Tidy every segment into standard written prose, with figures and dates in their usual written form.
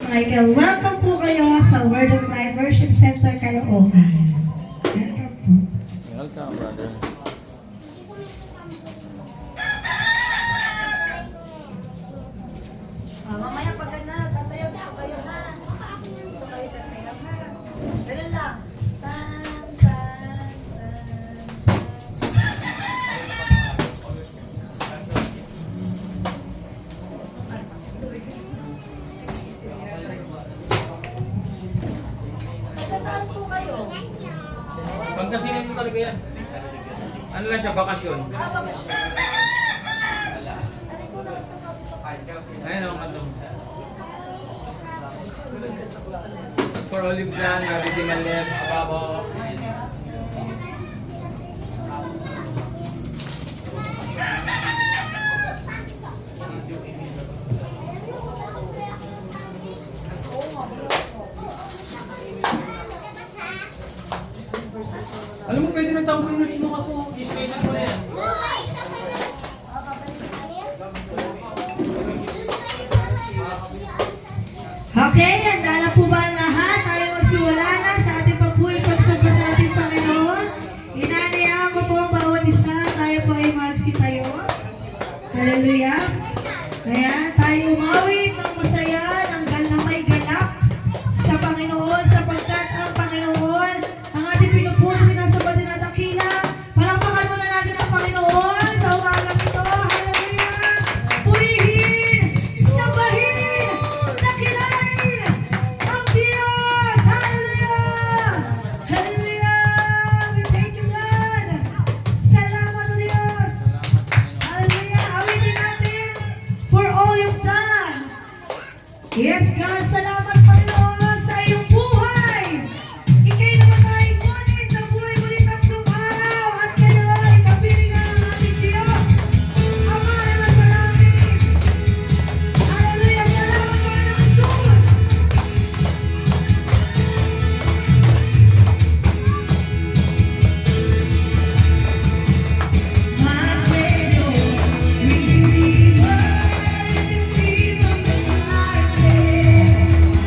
Michael, welcome po kayo sa Word of Life Worship Center Caloocan. Welcome po. Welcome, brother. Mamaya pag sasayaw dito kayo ha. Dito kayo sasayaw ha. Ganun lang. Tan, tan, tan. Taga saan po kayo? Pangkasinan mo talaga yan. Ano lang siya, bakasyon. Ano po lang sa Ayun ang kanto. For olive lang, nabitin ang left, ababo. Alam mo, pwede nang tambuhin na rin ako. I-space mo na yan. Okay, handa na po ba ang lahat? Tayo magsiwala na sa ating pagpuli pagsamba sa ating Panginoon. Inanayaan ko po ang bawat isa. Tayo po ay magsitayo. Hallelujah. Kaya tayo umawit ng masaya, ng may ganap sa Panginoon, sapagkat ang Panginoon, ang ating pinupuri, sinasamba din at dakila. Palakpakan muna natin ang Panginoon sa umagang ito. Hallelujah. Purihin, sambahin, dakilain ang Diyos. Hallelujah. Hallelujah. We thank you, God. Salamat, O Diyos. Hallelujah. Awitin natin for all you've done. Yes, God. Salamat, Panginoon, sa iyong buhay. Ika'y namatay, ngunit nabuhay muli tatlong araw at kayo ay kapilingan ng ating Diyos. Ama na nasa langit. Hallelujah. Salamat, Panginoon Jesus. My Savior, Redeemer, Redeemer of my life.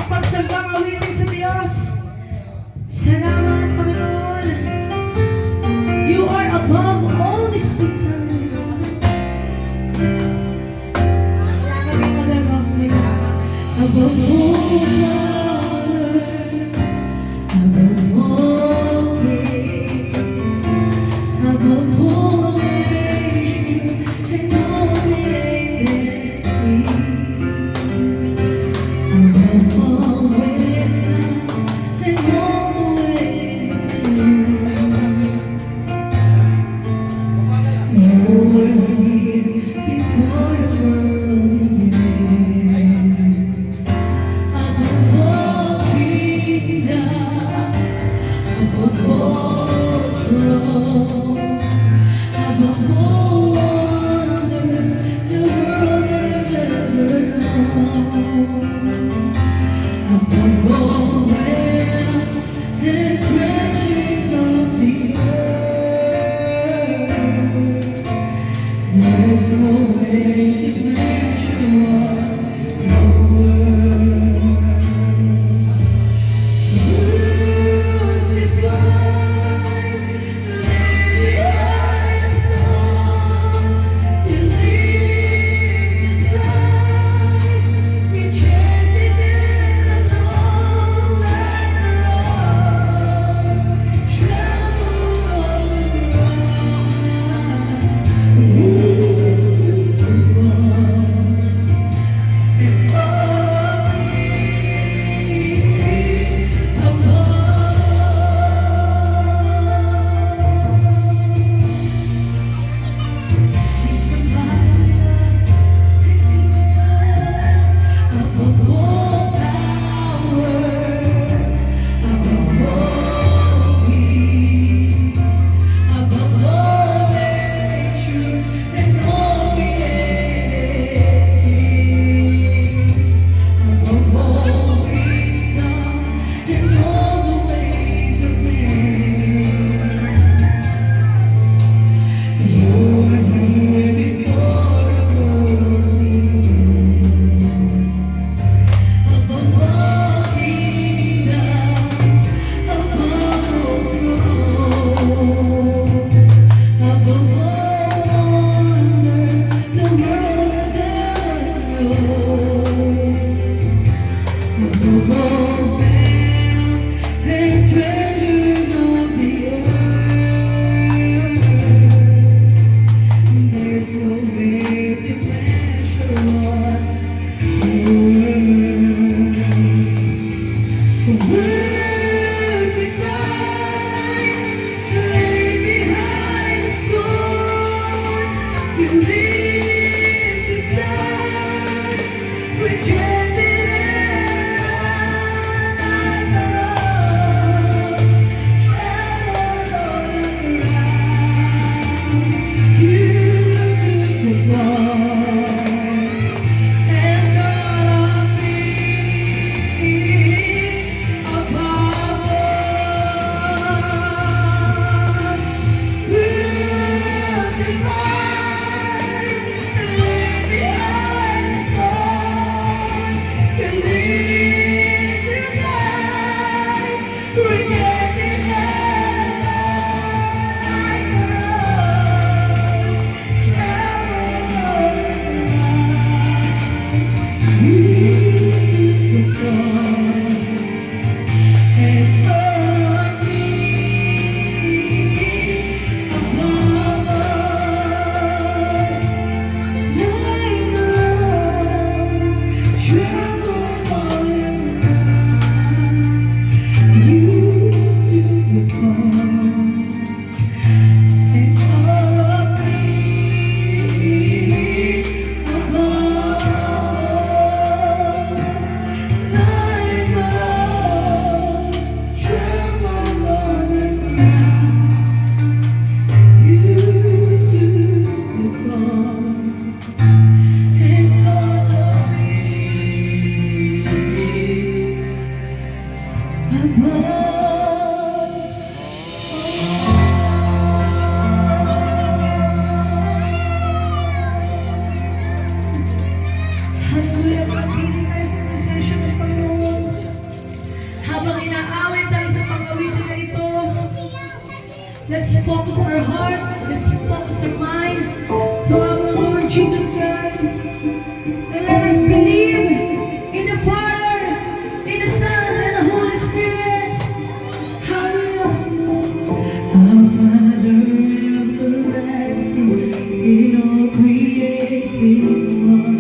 pagsambang awitin sa Diyos. Salamat, Panginoon. You are above all these things. Above all others, above all kings, above all nations and all created things, above all wisdom and all the ways of men. You were here before the world began. Above all Let's focus our heart. Let's focus our mind to our Lord Jesus Christ. And let us believe in the Father, in the Son, and the Holy Spirit. Hallelujah. Our Father everlasting, in all created one,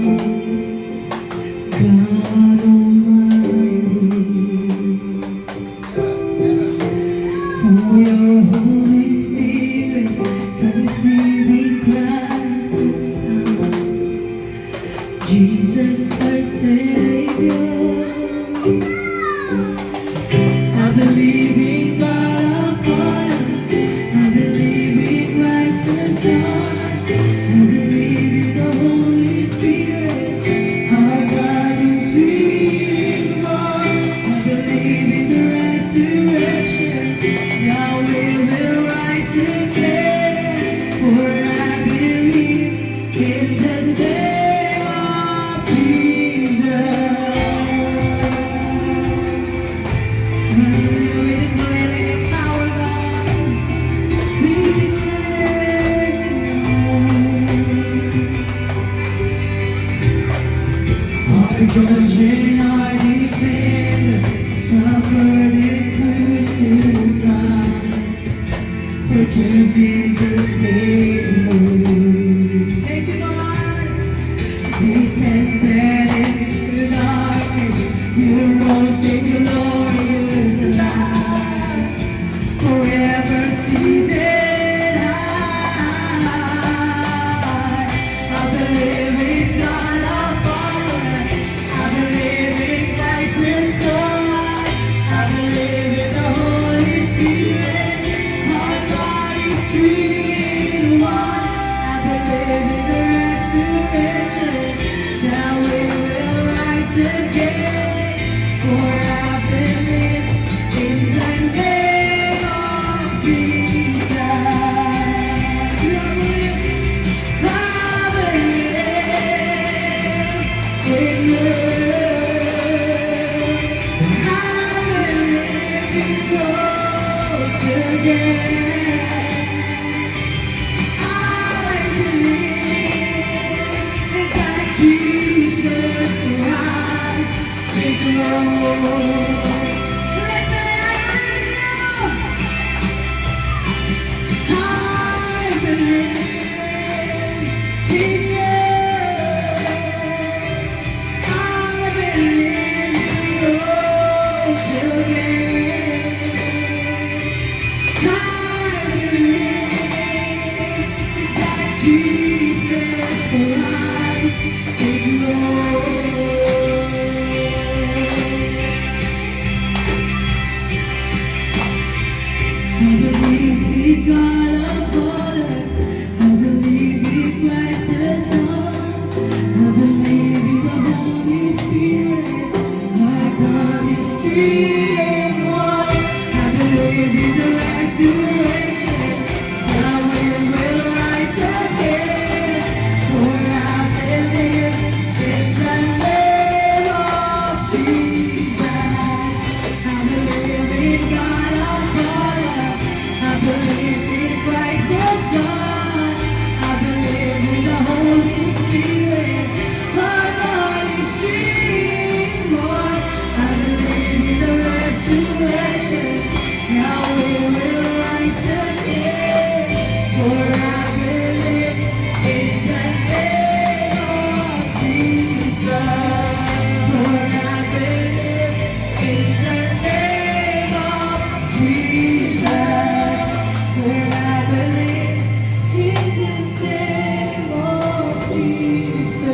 God Almighty, for your Holy Spirit, conceiving Christ the Son, Jesus our Savior. I believe in God our Father, I believe in Christ the Son, I believe in the Holy Spirit, our God is three in one. I believe in the resurrection, now we will rise again, for I believe in the name of Jesus. Hallelujah, we declare your power, God. We declare our judge and our defender suffered and crucified. Forgiveness is given. Thank you, God. He sent that into darkness. You rose in glorious light, forever seated high. I believe in God our Father, I believe in Christ the Son, I believe in the Holy Spirit, our God is three in one. I believe in the resurrection, now we will rise again, for I believe in the name of Jesus. I believe in you. I believe in rose again. I believe that Jesus Christ is Lord. Let's say I believe in you. I believe in rose again. I believe that Jesus Christ is Lord. I believe in God our Father, I believe in Christ the Son, I believe in the Holy Spirit, our God is three in one. I believe in the resurrection, now we will rise again, for I believe in the name of Jesus. I believe in God our Father, I believe in Christ the Son, I believe in the Holy Spirit, our God is three in one. I believe in the resurrection, now we will rise again, for I believe in the name of Jesus. For I believe in the name of Jesus. For I believe in the name of Jesus.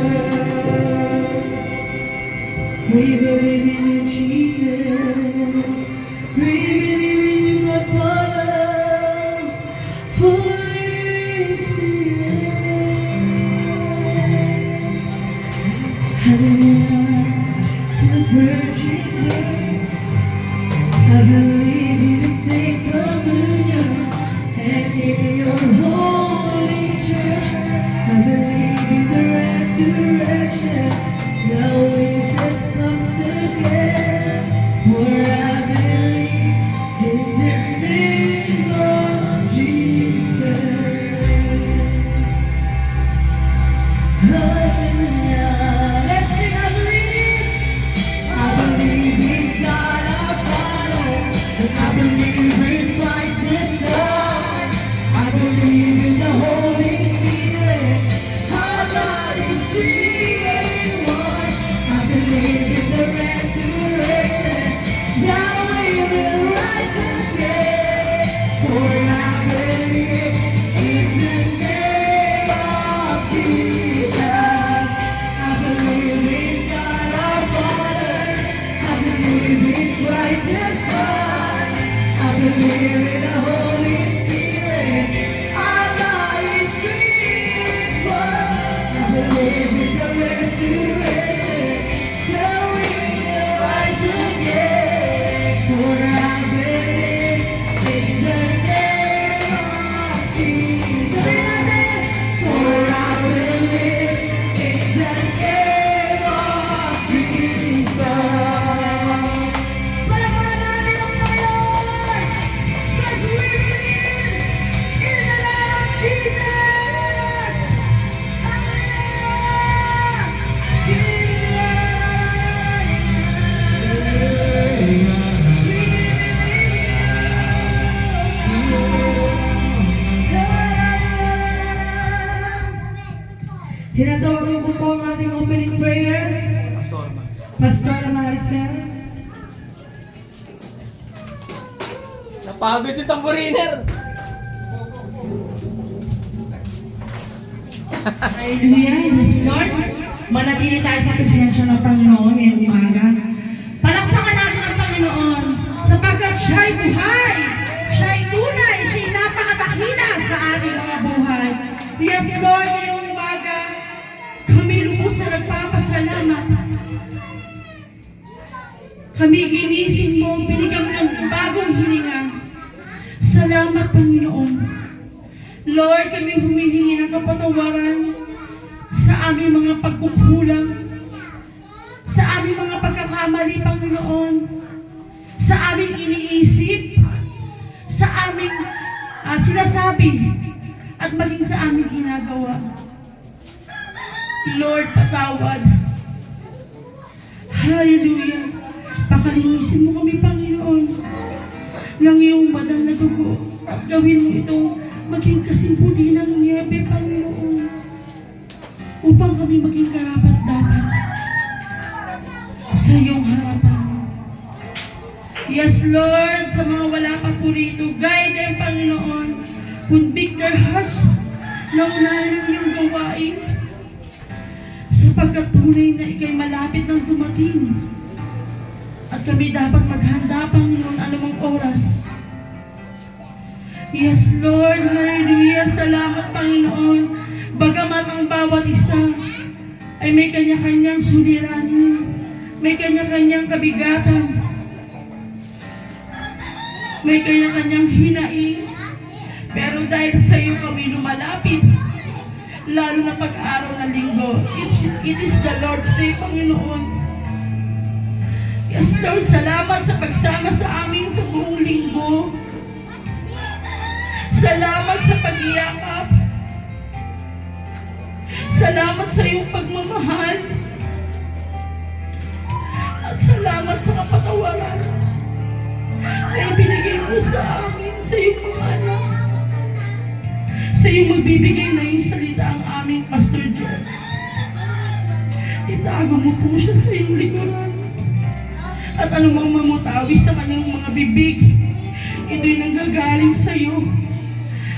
We believe in you, Jesus. We believe in you, God Father, Holy Spirit. Hallelujah, the Virgin birth. I believe in the same communion and in your holy church. I believe in the resurrection, now Jesus comes again. For I believe in the name of Jesus. Christ the Son. I believe in the Holy Spirit. Our God is faithful. I believe in the resurrection. Till we rise again. For I believe in the name of Jesus. For I believe in the name of Jesus. Palakpakan natin ang Panginoon. Yes, we believe in the name of Jesus. Tinatawagan ko po ang ating opening prayer. Pastor man. Pastor Maricel. Napagod yung tamburiner. Hallelujah. Yes, Lord. Manatili tayo sa presensya ng Panginoon ngayong umaga. Palakpakan natin ang Panginoon sapagkat siya'y buhay, siya'y tunay, siya'y napakatakina sa ating mga buhay. Yes, Lord, ngayong umaga, kami lubos na nagpapasalamat. Kami ginising mo, binigyan mo ng bagong hininga. Salamat, Panginoon. Lord, kami humihingi ng kapatawaran sa aming mga pagkukulang, sa aming mga pagkakamali, Panginoon, sa aming iniisip, sa aming sinasabi, at maging sa aming ginagawa. Lord, patawad. Hallelujah. Pakalinisin mo kami, Panginoon, ng iyong badang na dugo. Gawin mo itong maging kasimputi ng niebe, Panginoon, upang kami maging karapat-dapat sa iyong harapan. Yes, Lord, sa mga wala pa po rito, guide them, Panginoon. Convict their hearts na unahin ang iyong gawain, sapagkat tunay na ikay malapit ng dumating. At kami dapat maghanda, Panginoon, anumang oras. Yes, Lord, hallelujah, salamat, Panginoon. Bagamat ang bawat isa ay may kanya-kanyang suliranin, may kanya-kanyang kabigatan, may kanya-kanyang hinaing, pero dahil sa iyo kami lumalapit, lalo na pag-araw ng linggo. It is the Lord's Day, Panginoon. Yes, Lord, salamat sa pagsama sa amin sa buong linggo. Salamat sa pag-iyakap. Salamat sa iyong pagmamahal. At salamat sa kapatawaran na ibinigay mo sa amin, sa iyong mga anak. Sa iyong magbibigay na yung salita ang aming Pastor John. Itago mo po siya sa iyong likuran. At anumang mamutawi sa kanyang mga bibig, ito'y nanggagaling sa iyo.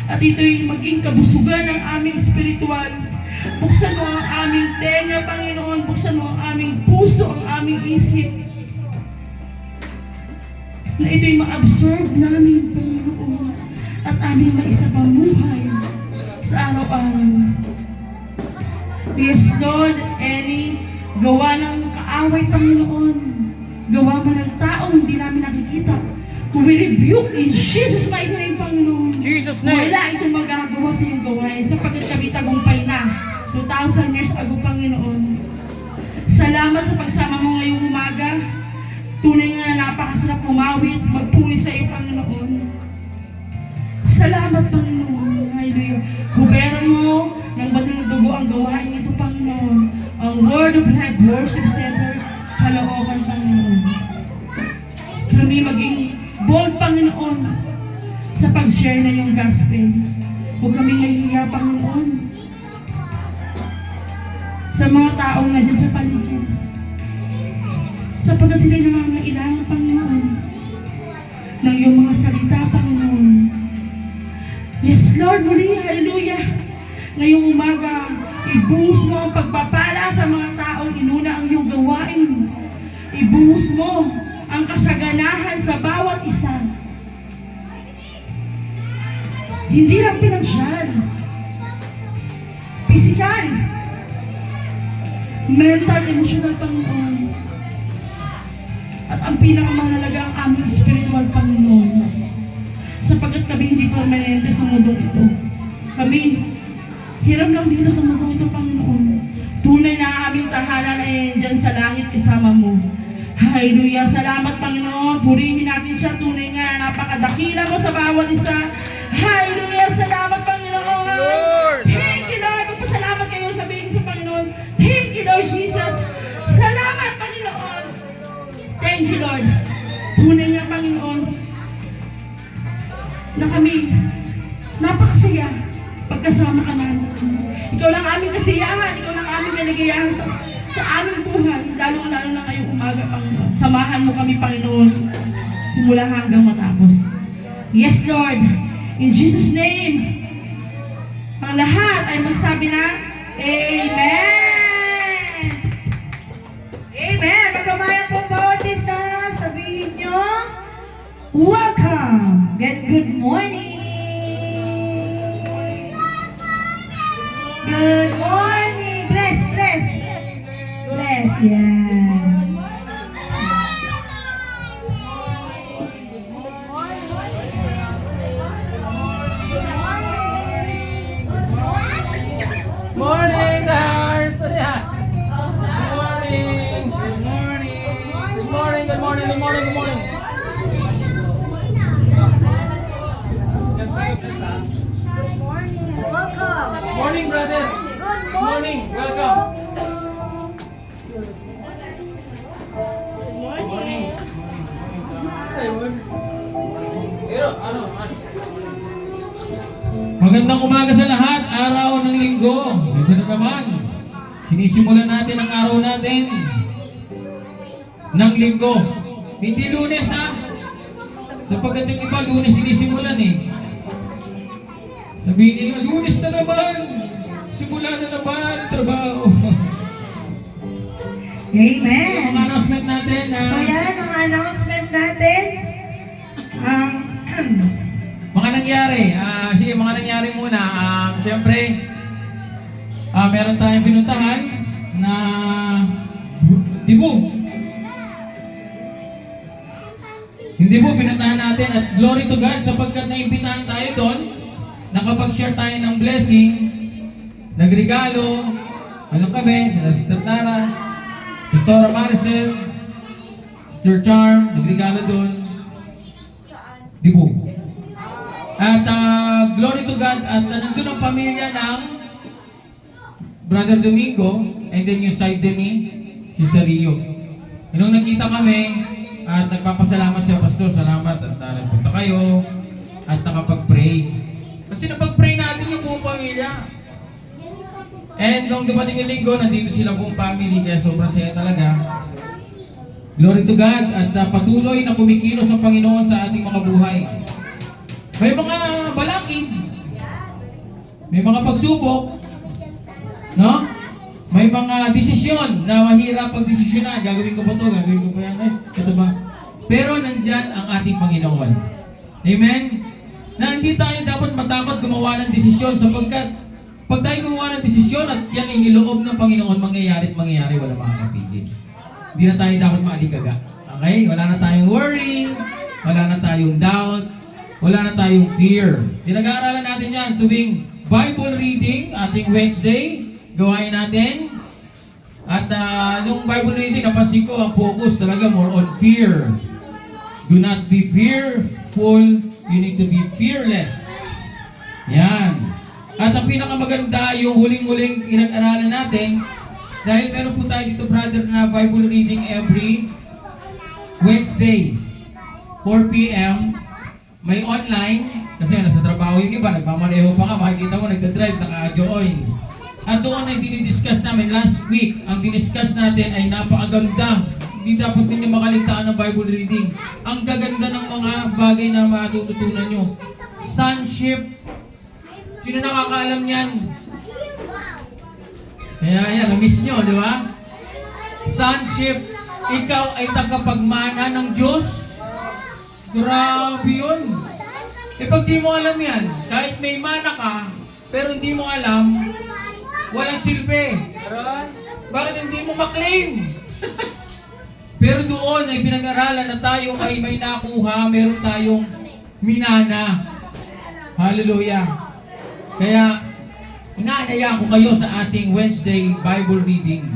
At ito'y maging kabusugan ng aming spiritual. Buksan mo ang aming tenga, Panginoon. Buksan mo ang aming puso, ang aming isip. Na ito'y ma-absorb namin, Panginoon. At aming maisapamuhay sa araw-araw. Yes, Lord, any gawa ng kaaway, Panginoon. Gawa mo ng taong hindi namin nakikita. We rebuke in Jesus' mighty name, Panginoon. Jesus' name. Wala itong magagawa sa iyong gawain sapagkat kami tagumpay na 2,000 years ago, Panginoon. Salamat sa pagsama mo ngayong umaga. Tunay nga na napakasarap umawit, magpuri sa iyo, Panginoon. Salamat, Panginoon. Hallelujah. Huberan mo ng banal na dugo ang gawain ito, Panginoon. Ang Word of Life Worship Center, Caloocan, Panginoon. Kami maging bold, Panginoon, sa pag-share na yung gospel. Huwag kami nahihiya, Panginoon, sa mga taong nandiyan sa paligid. Sapagkat sila nangangailangan, Panginoon, ng iyong mga salita, Panginoon. Yes, Lord, muli, hallelujah. Ngayong umaga, ibuhos mo ang pagpapala sa mga taong inuna ang iyong gawain. Ibuhos mo ang kasaganahan sa bawat isa. Hindi lang pinansyal, pisikal, mental, emotional, Panginoon. At ang pinakamahalaga ang aming spiritual, Panginoon. Sapagkat kami hindi permanente sa mundong ito. Kami, hiram lang dito sa mundong ito, Panginoon. Tunay na ang aming tahanan ay dyan sa langit kasama mo. Hallelujah. Salamat, Panginoon. Purihin natin siya. Tunay nga, napakadakila mo sa bawat isa. Hallelujah. Salamat, Panginoon. Lord. Thank you, Lord. Magpasalamat kayo, sabihin sa Panginoon. Thank you, Lord Jesus. Salamat, Panginoon. Thank you, Lord. Tunay nga, Panginoon, na kami napakasaya pagkasama ka namin. Ikaw lang aming kasiyahan, ikaw lang aming kaligayahan sa aming buhay, lalo-lalo na ngayong umaga, Panginoon. Samahan mo kami, Panginoon, simula hanggang matapos. Yes, Lord. In Jesus' name, ang lahat ay magsabi na, Amen! Amen! Magkamayan po bawat isa, sabihin nyo, welcome! Good morning! Good morning! Bless, bless! Bless, yan. Morning, guys! Ayan. Good morning! Good morning! Good morning, good morning, good morning, good morning! Welcome! Morning, brother! Good morning! Welcome! Good morning! Pero, ano? Magandang umaga sa lahat, araw ng linggo. Ito na naman. Sinisimulan natin ang araw natin ng linggo. Hindi Lunes, ha? Sapagkat yung iba, Lunes sinisimulan eh. Sabihin nila, Lunes na naman. Simula na naman ang trabaho. Amen! Yung mga announcement natin na So yan ang announcement natin. mga nangyari. Sige, mga nangyari muna. Siyempre, meron tayong pinuntahan na Dibu. Hindi po, pinuntahan natin at glory to God sapagkat naimbitahan tayo doon. Nakapag-share tayo ng blessing, nagregalo, ano kami, sila Sister Tara, Sister Maricel, Sister Charm, nagregalo doon. Dibu. At glory to God, at nandun ang pamilya ng Brother Domingo, and then yung side ni Sister Rio. Nung nakita kami, at nagpapasalamat siya, Pastor, salamat at nagpunta kayo at nakapag-pray. Kasi napag-pray natin yung buong pamilya. And nung dumating yung linggo, nandito sila buong family, kaya sobrang saya talaga. Glory to God, at patuloy na kumikilos ang Panginoon sa ating mga buhay. May mga balakid, may mga pagsubok, no? May mga desisyon na mahirap pagdesisyonan. Gagawin ko ba ito? Gagawin ko ba yan? Ito ba? Pero nandyan ang ating Panginoon. Amen? Na hindi tayo dapat matakot gumawa ng desisyon sapagkat pag tayo gumawa ng desisyon at yan ay niloob ng Panginoon, mangyayari at mangyayari, wala makakapigil. Hindi na tayo dapat maaligaga. Okay? Wala na tayong worry, wala na tayong doubt, wala na tayong fear. Pinag-aaralan natin yan tuwing Bible reading, ating Wednesday, gawain natin. At yung Bible reading, napansin ko, ang focus talaga more on fear. Do not be fearful, you need to be fearless. Yan. At ang pinakamaganda, yung huling-huling pinag-aralan natin, dahil meron po tayo dito, brother, na Bible reading every Wednesday, 4 p.m. May online, kasi nasa trabaho yung iba, nagmamaneho pa nga, makikita mo, nagdadrive, naka-join. At doon ay dinidiscuss namin last week. Ang diniscuss natin ay napakaganda. Hindi dapat ninyo makaligtaan ng Bible reading. Ang gaganda ng mga bagay na matututunan nyo. Sonship. Sino nakakaalam yan? Kaya yan, na-miss nyo, di ba? Sonship ikaw ay tagapagmana ng Diyos. Grabe yun. Eh pag di mo alam yan, kahit may mana ka, pero hindi mo alam, walang silbi. Bakit hindi mo maklaim? Pero doon ay pinag-aralan na tayo ay may nakuha, meron tayong minana. Hallelujah. Kaya, inaanaya ko kayo sa ating Wednesday Bible reading.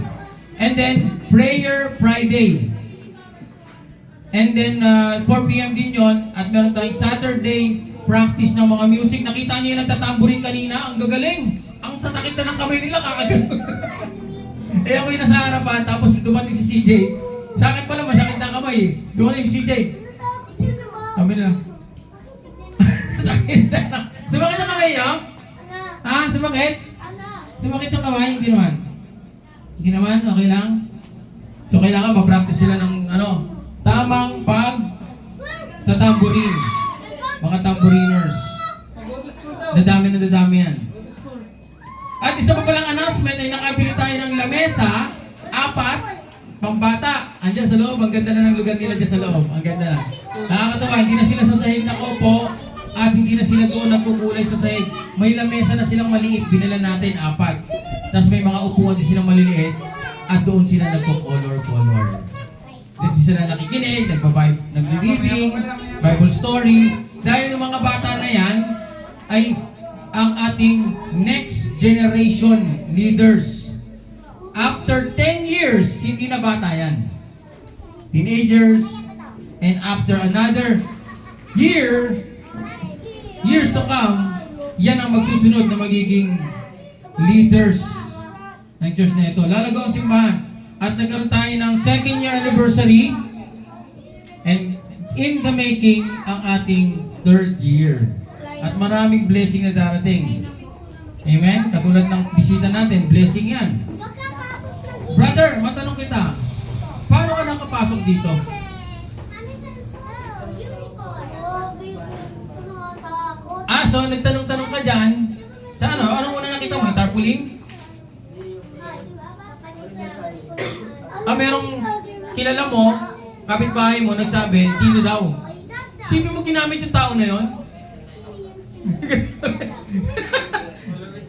And then, Prayer Friday. And then, 4 p.m. din yon. At meron tayong Saturday practice ng mga music. Nakita niyo yung nagtatamburin kanina? Ang gagaling. Ang sasakit na ng kamay nila, kakagano. Eh ako yung nasa harapan, tapos dumating si CJ. Sa akin pala, masakit na kamay eh. Dumating si CJ. Sabi nila. Sumakit ang kamay niyo? Ha? Sumakit? Sumakit yung kamay? Hindi naman. Hindi naman? Okay lang? So kailangan ma-practice sila ng tamang tatamburin. Mga tamburiners. Dadami yan. At isa pa palang announcement ay nakabili tayo ng lamesa, 4, pambata. Andiyan sa loob, ang ganda na ng lugar nila dyan sa loob. Ang ganda na. Nakakatawa, hindi na sila sa sahig nakaupo at hindi na sila doon nagkukulay sa sahig. May lamesa na silang maliit, binila natin 4. Tapos may mga upuan din silang maliliit at doon sila nagko-color. Kasi sila nakikinig, nagre-reading, Bible story. Dahil ng mga bata na yan ay ang ating next generation leaders. After 10 years, hindi na bata yan. Teenagers, and after another years to come, yan ang magsusunod na magiging leaders ng church na ito. Lalago ang simbahan. At nagkaroon tayo ng 2nd year anniversary, and in the making ang ating 3rd year. At maraming blessing na darating. Amen? Katulad ng bisita natin, blessing yan. Brother, matanong kita, paano ka nakapasok dito? So nagtanong-tanong ka dyan, sa anong una nakita mo? Tarpaulin? Merong kilala mo, kapitbahay mo, nagsabi, dito daw. Sino mo ginamit yung tao na yon?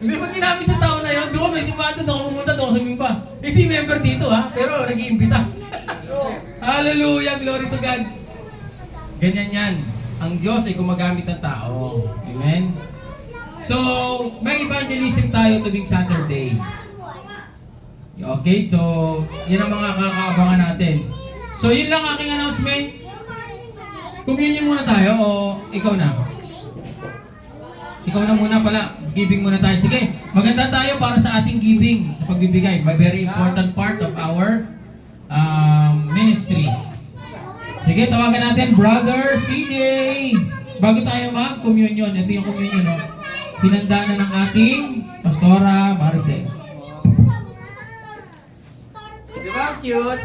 Hindi mo ginamit yung tao na yon? Doon may simbahan doon, pumunta doon sa mimba. Hindi member dito pero nag-iimbita. Hallelujah, glory to God. Ganyan yan. Ang Diyos ay gumagamit ng tao. Amen? So, may evangelism tayo tuwing Saturday. Okay, so yan ang mga kakaabangan natin. So yun lang aking announcement. Communion muna tayo o ikaw na? Ikaw na muna pala. Giving muna tayo. Sige, maganda tayo para sa ating giving, sa pagbibigay. Very important part of our ministry. Sige, tawagan natin Brother CJ. Bago tayo mag-communion, ito yung communion. Pinanda na ng ating Pastora Maricel. Diba cute?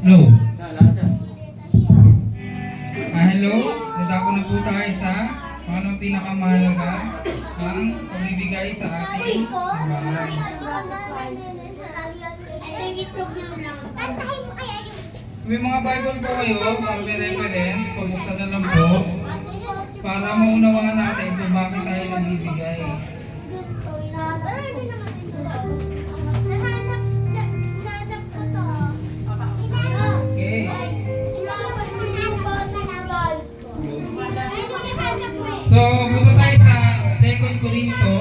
Low. Hello, nadako na po tayo sa ang pinakamahalaga ang pagbibigay sa ating bahay. May mga Bible po kayo para may reference, pabuksan na lang po para maunawaan natin kung bakit tayo nagbibigay. Okay. So, punta tayo sa 2 Corinto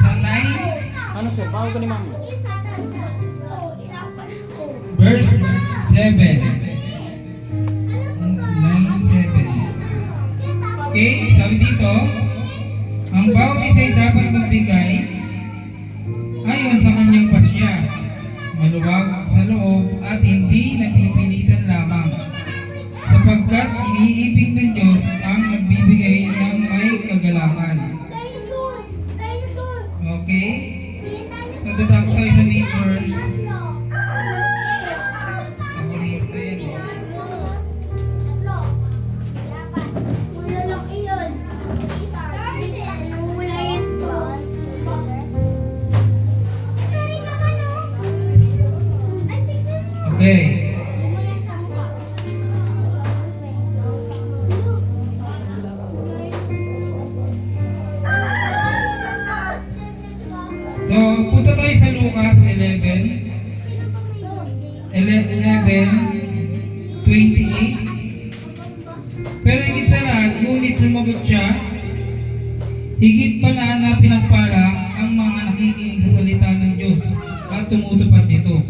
sa 9 Ano sir? Bago ko ni mami. verse 7. 9:7. Okay, sabi dito, ang bawat isa ay dapat magbigay ayon sa kanyang pasya, maluwag sa loob at hindi napipilitan lamang, sapagkat iniibig ng Diyos ang magbibigay ng may kagalakan. Okay? So, dadako tayo sa main verse. Sa Corinto yan. 11:28. Pero higit sa lahat, ngunit sumagot siya, higit pala na pinagpala ang mga nakikinig sa salita ng Diyos at tumutupad nito.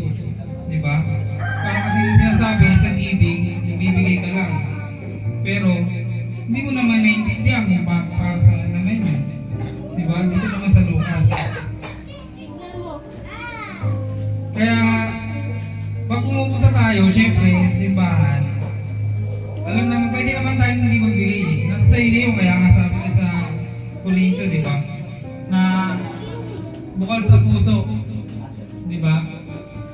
Di ba? Para kasi yung sinasabi sa giving, ibibigay ka lang. Pero, hindi mo naman naiintindihan kung para saan naman yun. Di ba? Dito naman sa Lucas. Kaya, pag pumupunta tayo, syempre, sa simbahan, alam naman, pwede naman tayong hindi magbigay eh. Nasa sa'yo na yun, kaya nga sabi ko sa Corinto, di ba? Na bukal sa puso. Di ba?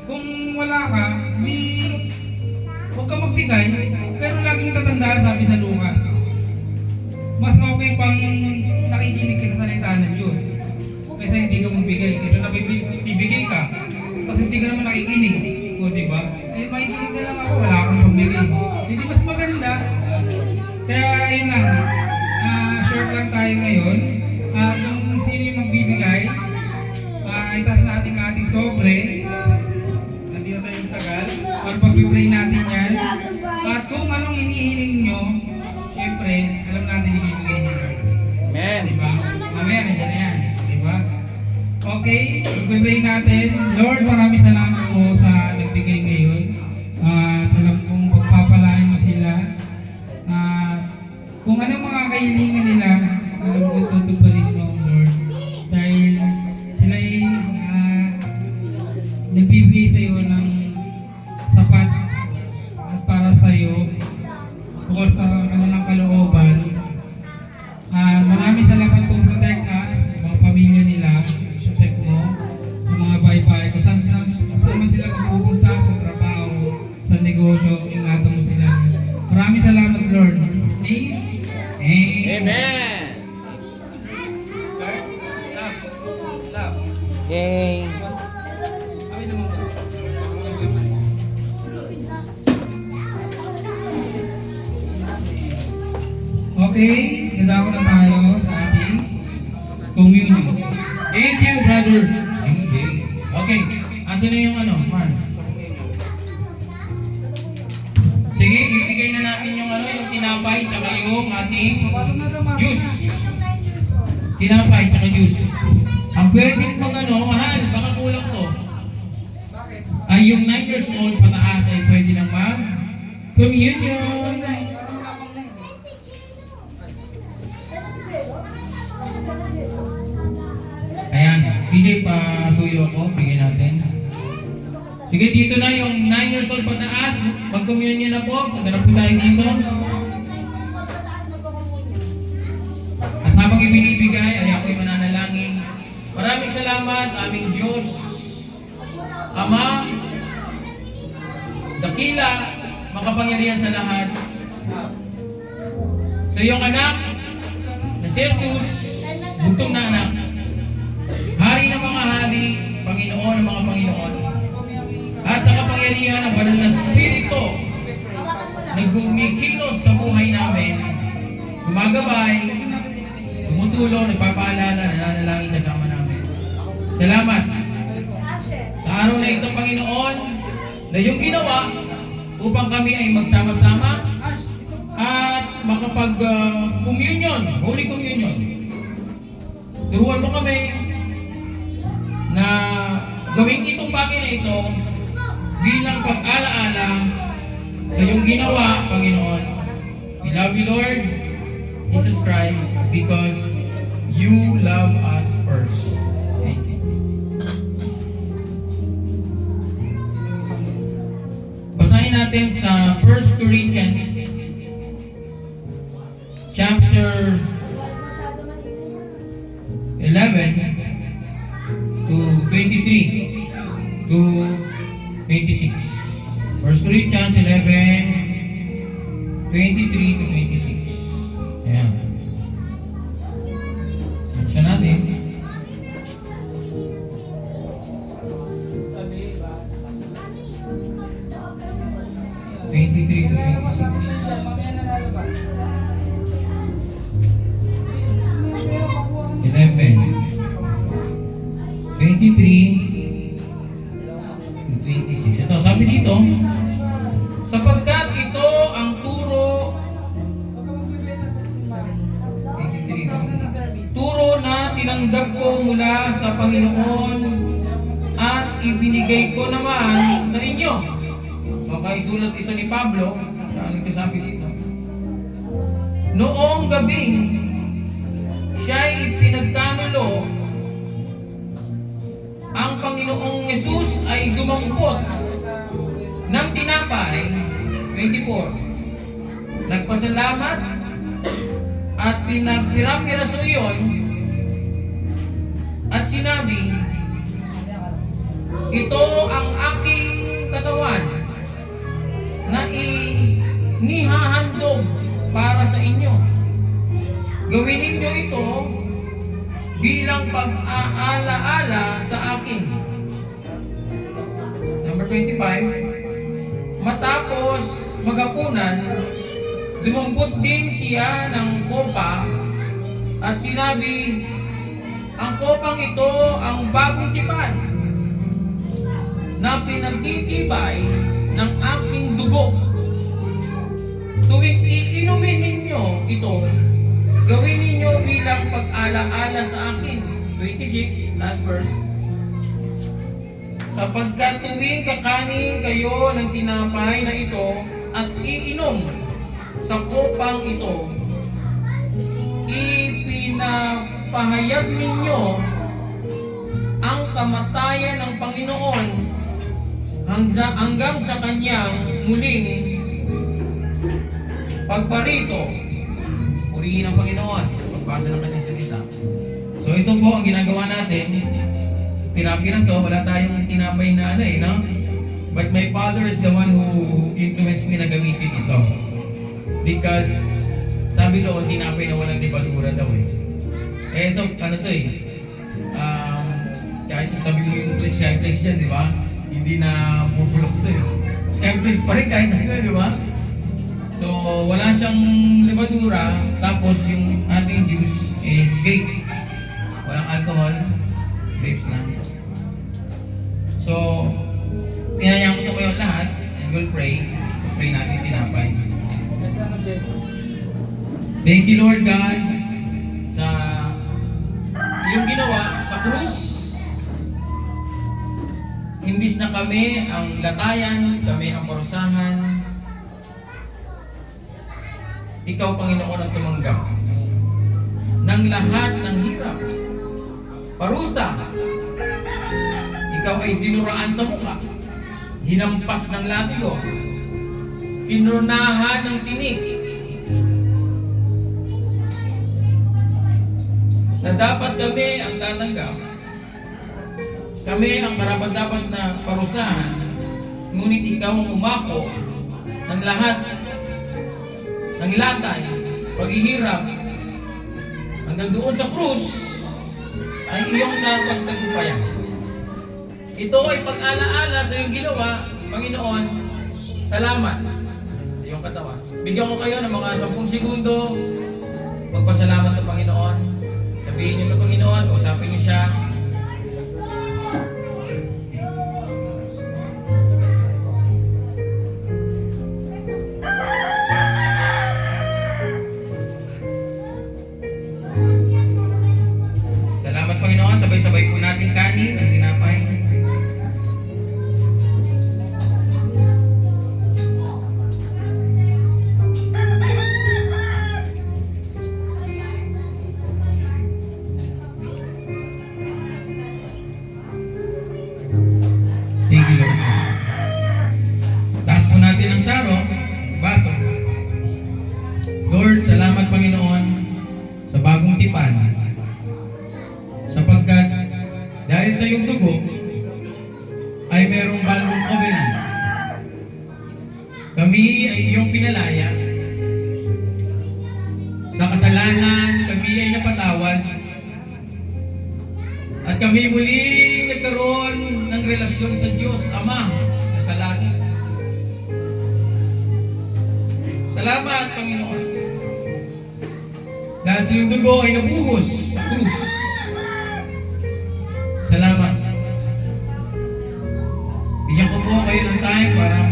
Kung wala ka, hindi, huwag ka magbigay, pero laging tatandaan, sabi sa Lucas. Mas okay pang nakikinig ka sa salita ng Diyos kaysa hindi ka magbigay, kaysa nabibigay ka, kasi hindi ka naman nakikinig. O di ba? Eh, makikinig na lang ako, wala akong pagbigay. Hindi mas maganda. Kaya yun lang, short lang tayo ngayon. Kung sino yung magbibigay, itas natin ang ating sobre. Nandito tayong tagal. Or pag-pray natin yan. At kung anong hinihiling nyo, syempre, alam natin ibibigay nila. Amen. Diba? Amen, nandiyan na yan. Diba? Okay, pag-pray natin. Lord, maraming salamat po sa nagbigay ngayon. At alam kong pagpapalain mo sila. At kung anong mga kahilingan nila, alam ko tutuparin mo, Lord. Dahil sila ay nagbibigay sa iyo ng sapat at para sa iyo bukod sa kanilang kalooban. Maraming salamat po, protect us, mga pamilya nila, protect mo sa mga bahay-bahay. Kung saan man sila pupunta, sa trabaho, sa negosyo, ingatan mo sila. Maraming salamat, Lord. In Jesus' name, Amen. Amen. Yay. Okay, nadako na tayo sa ating communion. Thank you, brother CJ. Okay, asan na yung ano, man? Sige, ibigay na natin yung ano, yung tinapay, tsaka yung ating juice. Tinapay, tsaka juice. Ang pwedeng mag ano, mahal, baka kulang to. Ay yung 9 years old pataas ay pwede nang mag communion. Ayan, sige, pasuyo ako, bigyan natin. Sige, dito na yung 9 years old pataas, mag-communion na po, punta na po tayo dito. At habang ibinibigay, ay ako'y mananalangin. Maraming salamat, aming Diyos, Ama, dakila, makapangyarihan sa lahat. Sa iyong anak, na si Jesus, bugtong na anak, Hari ng mga hari, Panginoon ng mga Panginoon, at sa kapangyarihan ng banal na Espiritu, nagkumikilos sa buhay namin, gumagabay, tumutulong, nagpapaalala, nananalangin kasama namin. Salamat sa araw na ito, Panginoon, na yung ginawa upang kami ay magsama-sama at makapag-communion, Holy Communion. Turuan mo kami na gawin itong bagay na ito bilang pag-alaala sa iyong ginawa, Panginoon. We love you, Lord Jesus Christ, because you love us first. Thank you. Basahin natin sa 1 Corinthians chapter 11 to 23 to 26. 1 Corinthians 11, 23 to 26. Ayan. Buksan natin. (23 to 26). 11. tinanggap ko mula sa Panginoon at ibinigay ko naman sa inyo. Baka isulat ito ni Pablo sa nagkasabi dito. Noong gabing siya'y ipinagkanulo, ang Panginoong Yesus ay dumampot ng tinapay, 24. Nagpasalamat at pinagpira-piraso iyon at sinabi, ito ang aking katawan na inihahandog para sa inyo. Gawin ninyo ito bilang pag-aalaala sa akin. Number 25. Matapos maghapunan, lumambot din siya ng kopa at sinabi, ang kopang ito ang bagong tipan na pinagtitibay ng aking dugo. Tuwing iinumin ninyo ito, gawin ninyo bilang pag-alaala sa akin. 26, last verse. Sapagkat tuwing kakanin kayo ng tinapay na ito at iinom sa kopang ito, ipinapahayag ninyo ang kamatayan ng Panginoon hanggang sa kanyang muling pagparito. Purihin ang Panginoon sa pagbasa ng kanyang salita. So ito po ang ginagawa natin. Pinapiraso, wala tayong tinapay na no? But my father is the one who influenced me na gamitin ito. Because sabi doon, tinapay na walang libadura daw ito, ano to kahit tabi mo yung Skyflex dyan, di ba? Hindi na pupulok to Skyflex pa rin kahit ano, di ba? So, wala siyang libadura, tapos yung ating juice is grapes. Walang alcohol, grapes lang. So, tinayang ko ito kayo lahat, and we'll pray. Pray natin tinapay. Thank you, Lord God, sa iyong ginawa sa krus. Imbis na kami ang latayan, kami ang parusahan, ikaw, Panginoon, ang tumanggap ng lahat ng hirap, parusa. Ikaw ay dinuraan sa mukha, hinampas ng latigo, kinunahan ng tinik, na dapat kami ang tatanggap. Kami ang karapat-dapat na parusahan, ngunit ikaw ang umako ng lahat ng latay, paghihirap, hanggang doon sa krus ay iyong napagtagumpayan. Ito ay pag-alaala sa iyong ginawa, Panginoon. Salamat sa iyong katawan. Bigyan ko kayo ng mga 10 segundo magpasalamat sa Panginoon. Sabihin niyo sa Panginoon, usapin niyo siya. Salamat, Panginoon. Sabay-sabay po natin kanin ng tinapay. Thank you, Lord. Taas po natin ang saro, baso. Lord, salamat, Panginoon, sa bagong tipan. Sapagkat dahil sa iyong dugo ay merong bagong covenant. Kami ay iyong pinalaya. Sa kasalanan, kami ay napatawad. At kami muling nagkaroon ng relasyon sa Diyos Ama na sa langit. Salamat, Panginoon. Dahil sa iyong dugo ay nabuhos sa krus. Salamat. Bigyan ko po kayo ng time para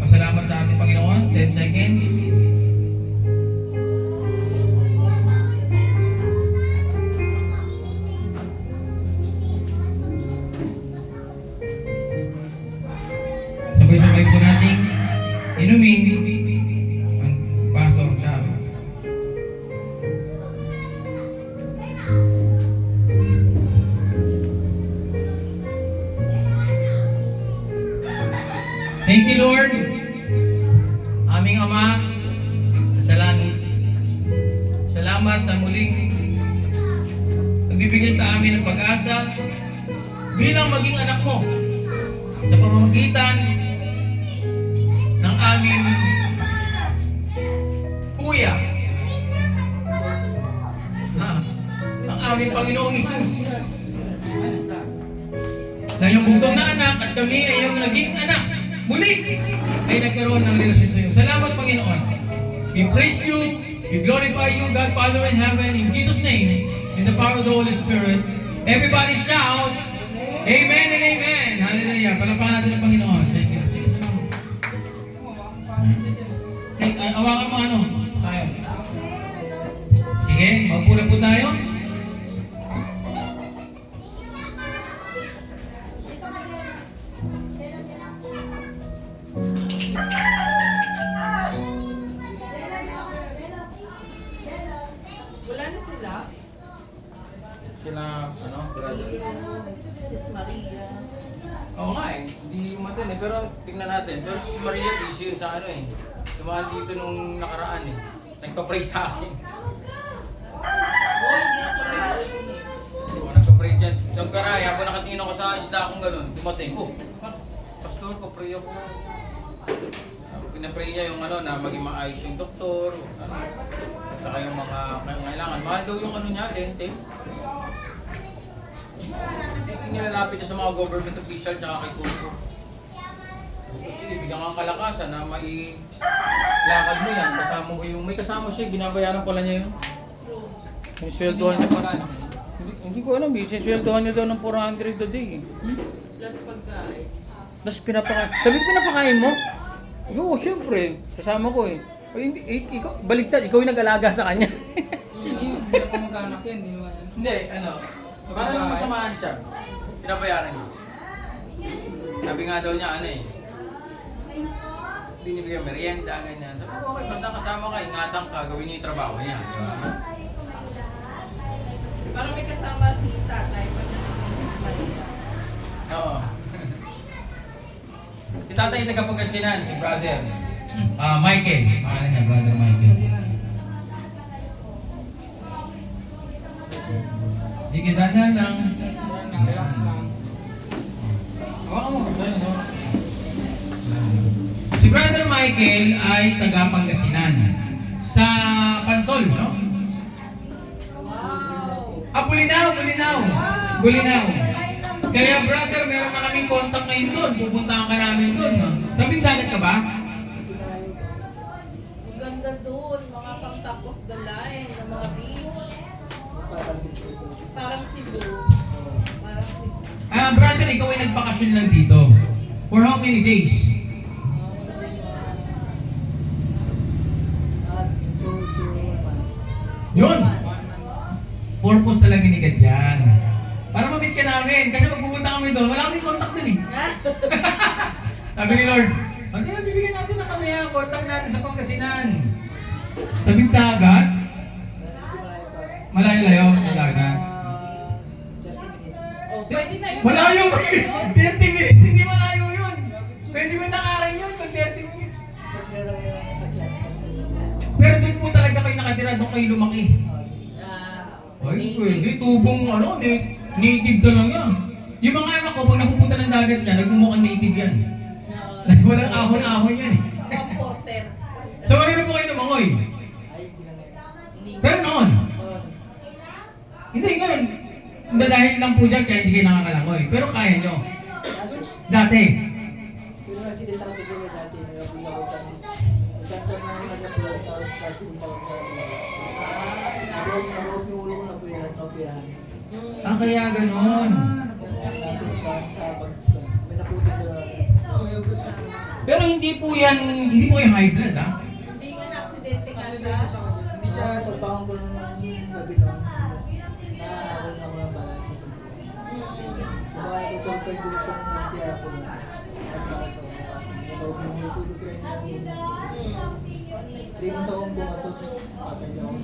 pasalamat sa ating Panginoon. 10 seconds. Thank you, Lord. Aming Ama sa langit. Salamat sa muling nagbibigay sa amin ng pag-asa bilang maging anak mo sa pamamagitan ng aming kuya, ang aming Panginoong Isus, na yung bugtong na anak at kami ay yung naging anak muli ay nagkaroon ng relasyon sa iyo. Salamat, Panginoon. We praise you, we glorify you, God Father in heaven, in Jesus' name, in the power of the Holy Spirit. Everybody shout, Amen and Amen. Hallelujah. Palapakan natin ang Panginoon. Thank you. Sige, salamat. Awakan mo ano? Tayo. Sige, magpula po tayo. Wala na sila. Sila, ano, brother? Sis Maria. Oo nga eh, hindi umatin eh, pero tingnan natin. Pero si Maria busy yun sa ano eh. Tumahan dito nung nakaraan eh. Nagpa-pray sa akin. Oh, hindi na tuloy. Oo, nagpa-pray dyan. Sa karay, habang nakatingin ako sa isda akong gano'n, dumating. Oh, pastor, pa-pray ako. Pinapray niya yung ano, na maging maayos yung doktor. Ano, saka yung mga kailangan. Mahal daw yung ano niya, lente. Nilalapit niya sa mga government official tsaka kay Kuko. Kasi bigyan kang kalakasan na lakad mo yan. Kasama mo yung, may kasama siya, binabayaran pala niya yun. Sinisweldohan niya pa. Hindi ko alam, sinisweldohan niya daw ng 400 a day. Plus pagkain. Tapos pinapakain. Sabi ko, pinapakain mo? Oo, syempre. Kasama ko eh. Ay, hindi, ikaw, baligtad, ikaw yung nag-alaga sa kanya. Hindi na kamag-anak yan, hindi naman yan. Hindi, ano, para naman masamahan siya. Pinabayaran niya. Sabi nga daw niya, ano eh, binibigyan merienda, ganyan. Sabi ko, okay, basta kasama ka, ingatan ka, gawin niya yung trabaho niya. Diba? Parang may kasama si tatay pag nandun si Maria. Oo. Si tatay tagapagkasinan, si brother. Michael. Pangalan niya, brother Michael. Sige, dada lang. Relax lang. Oo, no? Si Brother Michael ay taga Pangasinan sa Pansol, no? Bulinaw. Kaya brother, meron na kaming contact ngayon doon. Pupuntahan ka namin doon. No? Tabing dagat ka ba? Maganda doon, mga pang top of the line, ng mga beach. Parang Cebu. Parang Cebu. Brother, ikaw ay nagbakasyon lang dito. For how many days? Yun! Purpose talaga ni God yan. Para ma-meet ka namin. Kasi magpupunta kami doon, wala kaming contact doon eh. Sabi ni Lord, hindi na bibigyan natin ng kanaya, contact natin sa Pangasinan. Tabing dagat? Malayo-layo, talaga. Oh, pwede na yun. Malayo! 30 minutes, hindi malayo yun. Pwede mo nakarin yun pag 30 minutes. Pero doon po talaga kayo nakatira, doon kayo lumaki. Ay, pwede. Tubong ano, native to lang yan. Yung mga anak ko, pag napupunta ng dagat niya, nagmumukhang native yan. Walang ahon-ahon yan eh. Mga porter. So, ano po kayo lumangoy? Pero noon, hindi ngayon, dahil lang po dyan, kaya hindi kayo nakakalangoy. Pero kaya nyo. Dati. Pero accident ako siguro dati, nagapin ako kami. Kasi nagapin ako dati yung nabuot yung ulo ko na pirahan. Kaya ganun. May naputin ko Pero hindi po yung high blood, ha? Hindi nga na-aksidente nga siya. hindi siya pagpahang ko ng gabi no. Nakakawal na ako ng balance. Diba, tutulpay dito ng siya ako. Natawag mo yung tutulpay niya. 3 months akong bumatot. Patay niya ako.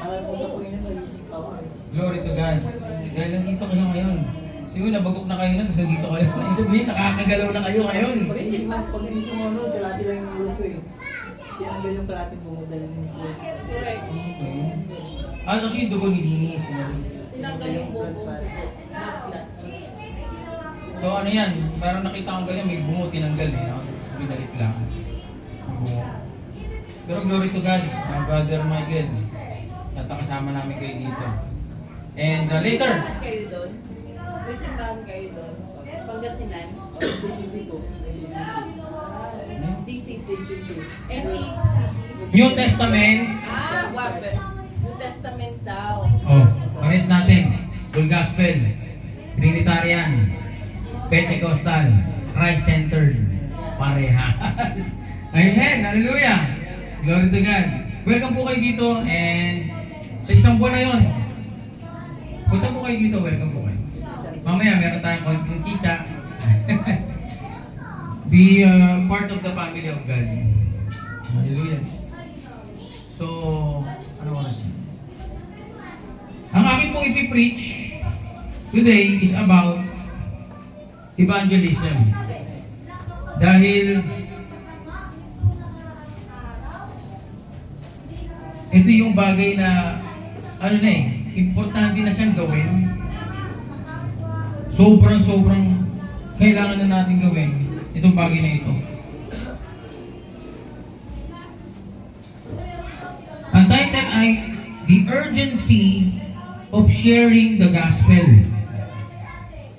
Mahal ko sa Panginoon, nagising pa ako. Glory to God. Dahil nandito kayo ngayon. Si Yung nabagok na kayo na, tapos nandito kayo. Ibig sabihin, nakakagalaw na kayo ngayon. Pag hindi sumunod, kalati lang yung ulo ko eh. Tinanggal yung kalati pumunta na ni Mr. Ah, kasi yung dugo nilinis. Tinanggal yung blood pad. So ano yan, meron nakita akong ganyan, may bungo tinanggal eh. No? Tapos binalik lang. Bungo. Pero glory to God, Brother Michael. At nakasama namin kayo dito. And later, Kayo doon? May simbahan kayo doon? Pangasinan? DCC po. DCC. DCC. MECC? New Testament. Wabe. New Testament daw. Oh, pares natin. Full Gospel. Trinitarian. Pentecostal. Christ-centered. Parehas. Amen. Hallelujah. Glory to God. Welcome po kayo dito and sa isang buwan na yun, punta po kayo dito. Welcome po kayo. Mamaya meron tayong konting chicha. Be part of the family of God. Hallelujah. So, ano oras? Ang akin pong ipipreach today is about evangelism. Dahil ito yung bagay na ano na eh, importante na siyang gawin. Sobrang kailangan na natin gawin itong bagay na ito. Ang title ay The Urgency of Sharing the Gospel.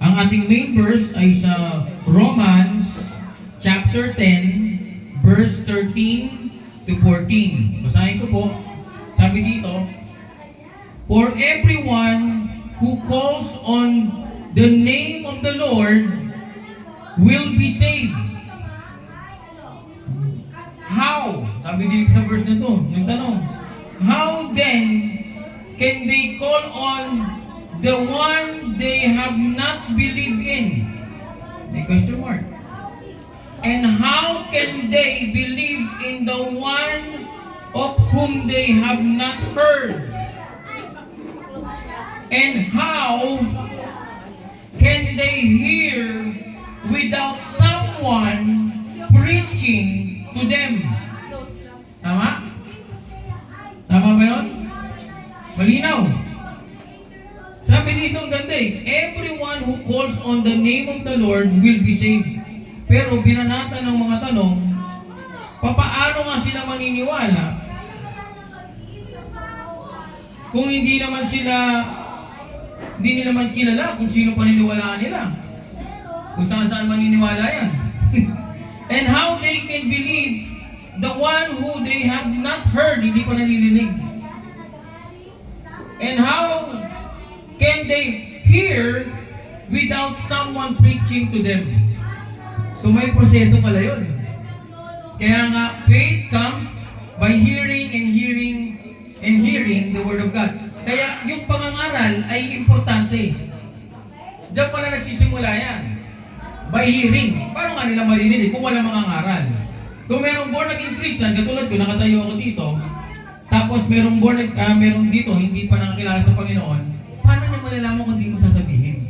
Ang ating main verse ay sa Romans chapter 10 verse 13 to 14. Basahin ko po. Sabi dito, for everyone who calls on the name of the Lord will be saved. How? Sabi dito sa verse na to, yung tanong, how then can they call on the one they have not believed in? May question mark. And how can they believe in the one of whom they have not heard? And how can they hear without someone preaching to them? Tama? Tama ba yun? Malinaw. Sabi dito ang ganda eh, everyone who calls on the name of the Lord will be saved. Pero binanatan ng mga tanong, papaano nga sila maniniwala kung hindi naman nila man kilala kung sino paniniwalaan nila? Kung saan maniniwala yan. And how they can believe the one who they have not heard, hindi pa naririnig. And how can they hear without someone preaching to them? So may proseso pala yun. Kaya nga, faith comes by hearing and hearing and hearing the Word of God. Kaya yung pangangaral ay importante. Diyan pala nagsisimula yan. By hearing. Paano nga nila marinig kung wala mangangaral? Kung merong born again Christian, katulad ko, nakatayo ako dito, tapos merong merong dito, hindi pa nakakilala sa Panginoon, paano niya malalaman kung hindi mo sasabihin?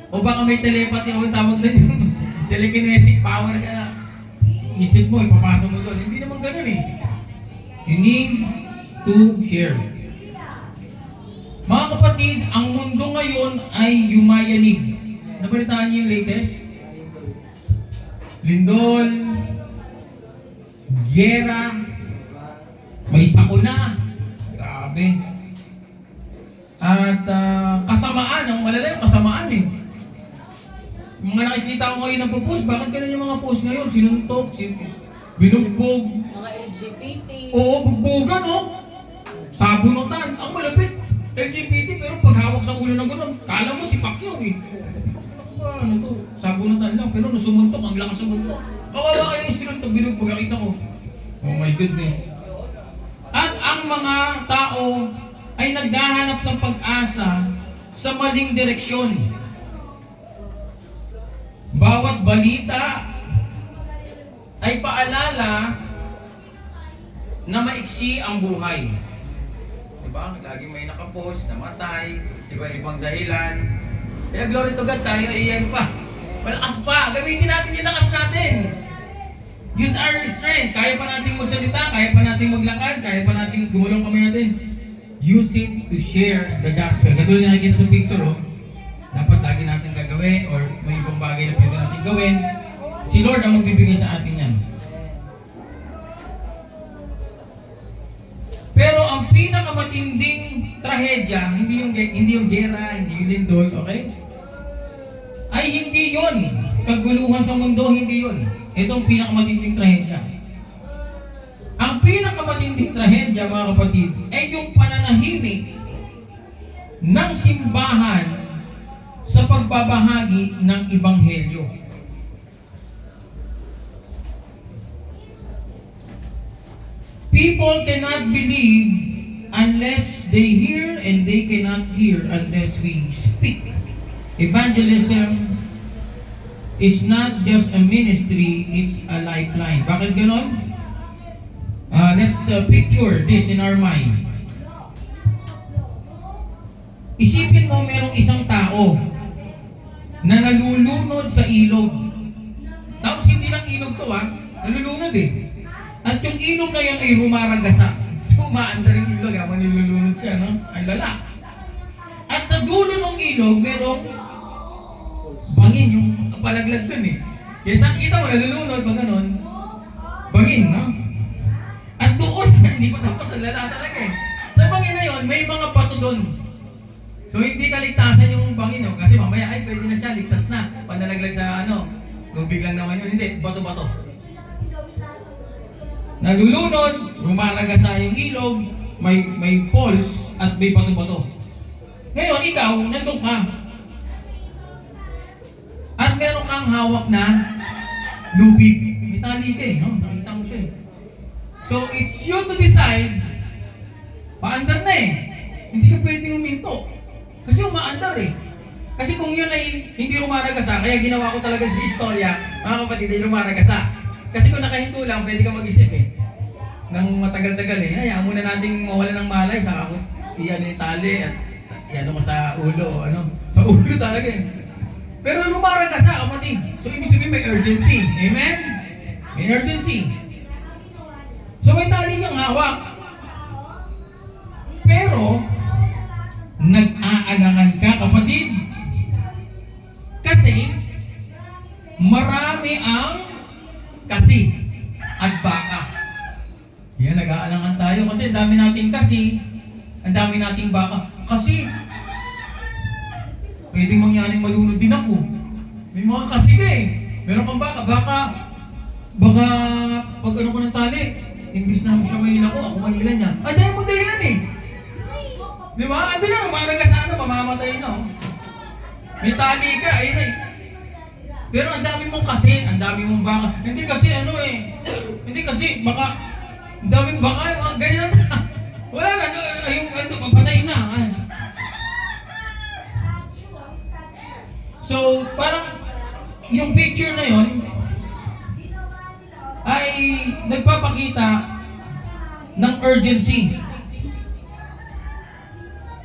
O baka may telepathy o tawag na yung telekinetic power ka na isip mo, ipapasa mo doon. Hindi naman ganun eh. You need to share. Mga kapatid, ang mundo ngayon ay yumayanig. Nabalitaan niyo yung latest? Lindol, gera, may sakuna. Grabe. At kasamaan, ang malala yung kasamaan eh. Yung mga nakikita ko ngayon ng post, bakit ganun yung mga post ngayon? Sinuntok, binugbog. Mga LGBT. Oo, bugbogan oh. Sabunutan. Ang malapit. LGBT pero pag hawak sa ulo ng gano'n, kala mo si Pacquiao eh. Ano to? Sabunutan lang pero nung sumuntok, ang lakas sumuntok. Kawawa kayo yung sinuntok, binugbog. Nakita ko. Oh my goodness. At ang mga tao ay naghahanap ng pag-asa sa maling direksyon. Bawat balita ay paalala na maiksi ang buhay. Diba? Lagi may nakapost, namatay, iba-ibang dahilan. Kaya glory to God, tayo ay yan pa. Malakas pa. Gamitin natin yung lakas natin. Use our strength. Kaya pa natin magsalita, kaya pa natin maglakad, kaya pa natin gumulong kamay natin. Use it to share the gospel. Katulad na nakikita sa picture, oh. Dapat lagi natin gagawin or may ibang bagay na pwede natin gawin. Si Lord ang magbibigay sa atin yan. Pero ang pinakamatinding trahedya, hindi yung gera, hindi yung lindol, okay? Ay hindi yun. Kaguluhan sa mundo, hindi yun. Ito ang pinakamatinding trahedya. Ang pinakamatinding trahedya, mga kapatid, ay yung pananahimik ng simbahan sa pagbabahagi ng Ebanghelyo. People cannot believe unless they hear, and they cannot hear unless we speak. Evangelism is not just a ministry, it's a lifeline. Bakit ganon? Let's picture this in our mind. Isipin mo merong isang tao na nalulunod sa ilog. Tapos hindi lang ilog to nalulunod eh. At yung ilog na yun ay rumaragasa. Umaandar yung ilog habang nilulunod siya, no? Ang lala. At sa dulo ng ilog, merong bangin, yung palaglag dun eh. Kaya sa kita mo, nalulunod, pag ganun, bangin, no? At doon siya, hindi pa tapos ang lala talaga eh. Sa bangin na yun, may mga bato dun. So hindi kaligtasan yung bangin, no? Kasi mamaya, ay pwede na siya, ligtas na. Panalaglag sa tubig lang naman yun. Hindi, bato-bato. Nalulunod, rumaragasa yung ilog, may poles, at may bato-bato. Ngayon, ikaw, nandun ka. At meron kang hawak na lubig. May tali ka no? Nakita mo siya So, it's you to decide, paandar na Hindi ka pwedeng uminto. Kasi umaandar Kasi kung yun ay hindi rumaragasa, kaya ginawa ko talaga sa istorya, mga kapatid, ay rumaragasa. Kasi kung nakahinto lang, pwede ka mag-isip nang matagal-tagal hayaan muna nating mawala ng malay, saka kung iyan yung tali at iyan mo sa ulo sa ulo talaga Pero lumaragasa, kapatid. So ibig sabihin may urgency. Amen? May urgency. So may tali kang hawak. Pero, nag-aalangan ka, kapatid. Kasi, marami ang kasi at baka. Yan, nag-aalangan tayo kasi ang dami nating kasi, ang dami nating baka. Kasi, pwedeng mangyaring malunod din ako. May mga kasi ka Meron kang baka. Baka pag ko ng tali, imbis na siya mahila ko, ako mahila niya. Ay, dahil mo dahilan Di ba? Ando na, umarag mamamatay na May tali ka, Pero ang dami mong kasi, ang dami mong baka. Hindi kasi hindi kasi baka, ang dami mong baka, ganyan na. Wala na, papatay na. So, parang, yung picture na yon ay nagpapakita ng urgency.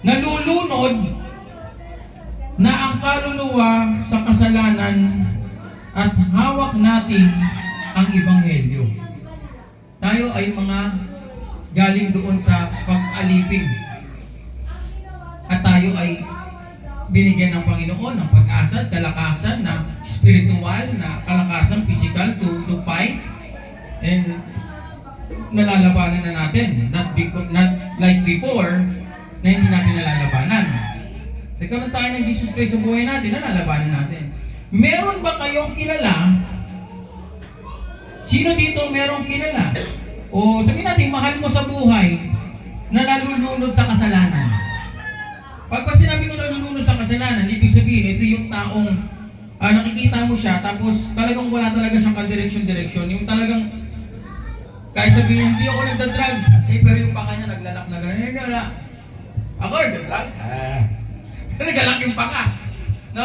Nalulunod na ang kaluluwa sa kasalanan at hawak natin ang Ebanghelyo. Tayo ay mga galing doon sa pag-alipin. At tayo ay binigyan ng Panginoon ng pag-asa at kalakasan na spiritual, na kalakasan, physical to fight. And nalalabanan na natin. Not like before, na hindi natin nalalabanan. Nagkaroon tayo ng Jesus Christ sa buhay natin, nalalabanan natin. Meron ba kayong kilala? Sino dito merong kilala? O sabihin natin, mahal mo sa buhay na nalulunod sa kasalanan. Pag sinabi ko nalulunod sa kasalanan, ibig sabihin, ito yung taong nakikita mo siya, tapos talagang wala talaga siyang ka-direksyon. Yung talagang, kahit sabihin, hindi ako nagda-drugs, pero yung paka niya naglalak na gano'n, wala. Ako nagda-drugs? Nagalak yung paka. No?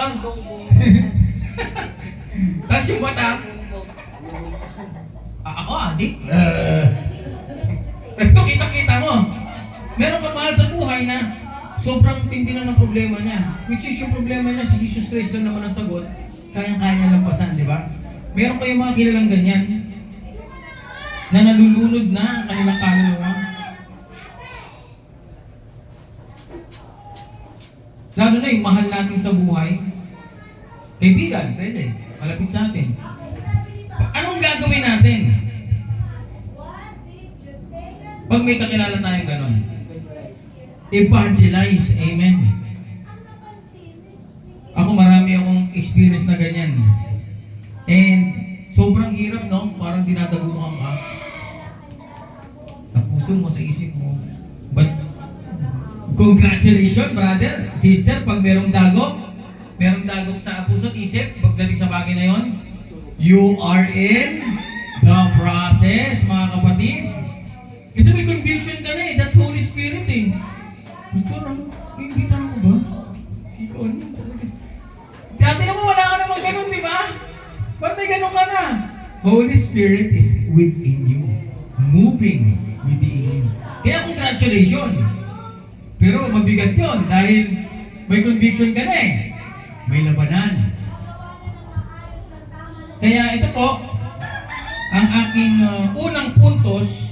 Tapos yung mata, ako adik? Pero kita-kita mo, meron kang mahal sa buhay na sobrang tindi na ng problema niya. Which is yung problema niya, si Jesus Christ lang naman ang sagot. Kayang-kaya niya lampasan, di ba? Meron kayong mga kilalang ganyan na nalulunod na ang kanilang kaluluwa. Lalo na yung mahal natin sa buhay. Kaibigan, pwede. Malapit sa atin. Anong gagawin natin? Pag may kakilala tayong ganon. Evangelize. Amen. Ako marami akong experience na ganyan. And sobrang hirap, no? Parang dinadagukan ka. Tapuso mo sa isip mo. But congratulations, brother, sister, pag merong dagok sa puso at isip, pagdating sa bagay na yon, you are in the process, mga kapatid. Kasi may conviction ka na eh. That's Holy Spirit eh. Pastor, imbitahan ko ba? Ikaw, ano talaga? Dati naman wala ka naman ganun, di ba? Ba't may ganun ka na? Holy Spirit is within you. Moving within you. Kaya congratulations. Pero mabigat yun dahil may conviction ka na eh. May labanan. Kaya ito po, ang aking unang puntos.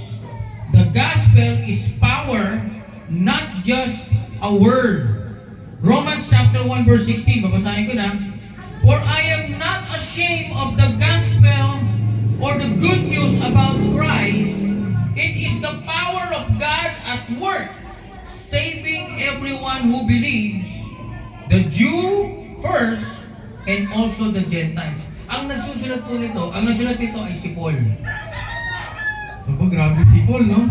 The gospel is power, not just a word. Romans chapter 1 verse 16, babasahin ko na. For I am not ashamed of the gospel or the good news about Christ. It is the power of God at work, saving everyone who believes, the Jew first, and also the Gentiles. Ang nagsusulat po nito, ang nagsulat nito ay si Paul. Aba, grabe si Paul, no?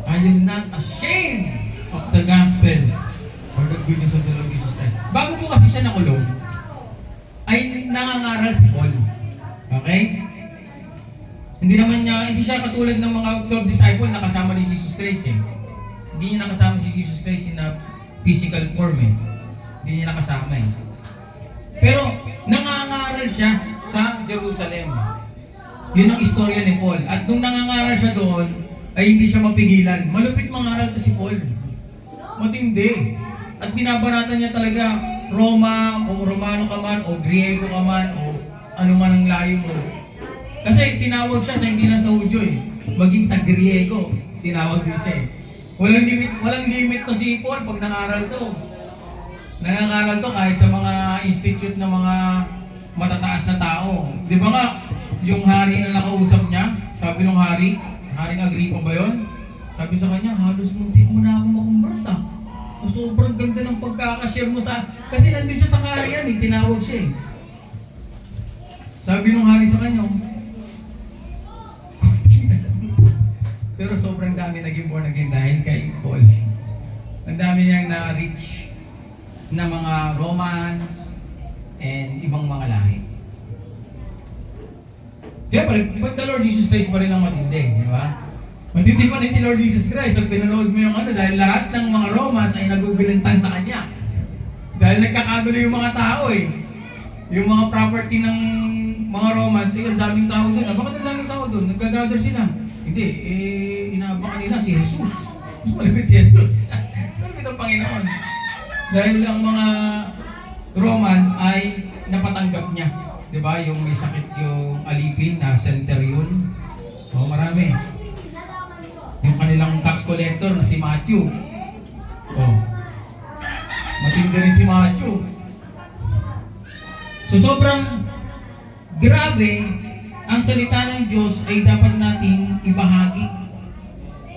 I am not ashamed of the gospel or the good news of the Lord Jesus Christ. Bago po kasi siya nakulong, ay nangangaral si Paul. Okay? Hindi siya katulad ng mga 12 disciples na kasama ni Jesus Christ eh. Hindi niya nakasama si Jesus Christ in a physical form eh. Hindi niya nakasama eh. Pero nangangaral siya sa Jerusalem. Yun ang istorya ni Paul. At nung nangangaral siya doon, ay hindi siya mapigilan. Malupit mangaral to si Paul. Matindi. At binabanatan niya talaga Roma, o Romano ka man, o Griego ka man, o ano man ang layo mo. Kasi tinawag siya sa hindi lang sa Hudyo eh. Maging sa Griego, tinawag din siya eh. Walang limit to si Paul pag nangaral to. Nangangaral to kahit sa mga institute ng mga matataas na tao. Di ba nga, yung hari na nakausap niya, sabi ng Haring Agripa ba yun? Sabi sa kanya, halos munti mo na ako makumbrat ah. So, sobrang ganda ng pagkakashare mo sa... Kasi nandun siya sa kaharian eh, tinawag siya eh. Sabi ng hari sa kanya, pero sobrang dami naging born again dahil kay Paul. Ang dami niyang na-reach na mga Romans and ibang mga lahi. Kaya but the Lord Jesus Christ pa rin ang matindi, di ba? Matindi pa rin si Lord Jesus Christ. So pinanood mo yung dahil lahat ng mga Romans ay nagugulintang sa Kanya. Dahil nagkakagulo yung mga tao eh. Yung mga property ng mga Romans, ang daming tao doon. Bakit ang daming tao doon? Nagkagather sila. Hindi, inaabangan nila si Jesus. Mas malapit si Jesus. Malapit ang Panginoon. Dahil ang mga Romans ay napatanggap niya. Diba? Yung may sakit yung alipin na centurion. O, marami. Yung kanilang tax collector na si Matthew. O, matindi rin si Matthew. So, sobrang grabe ang salita ng Diyos ay dapat nating ibahagi.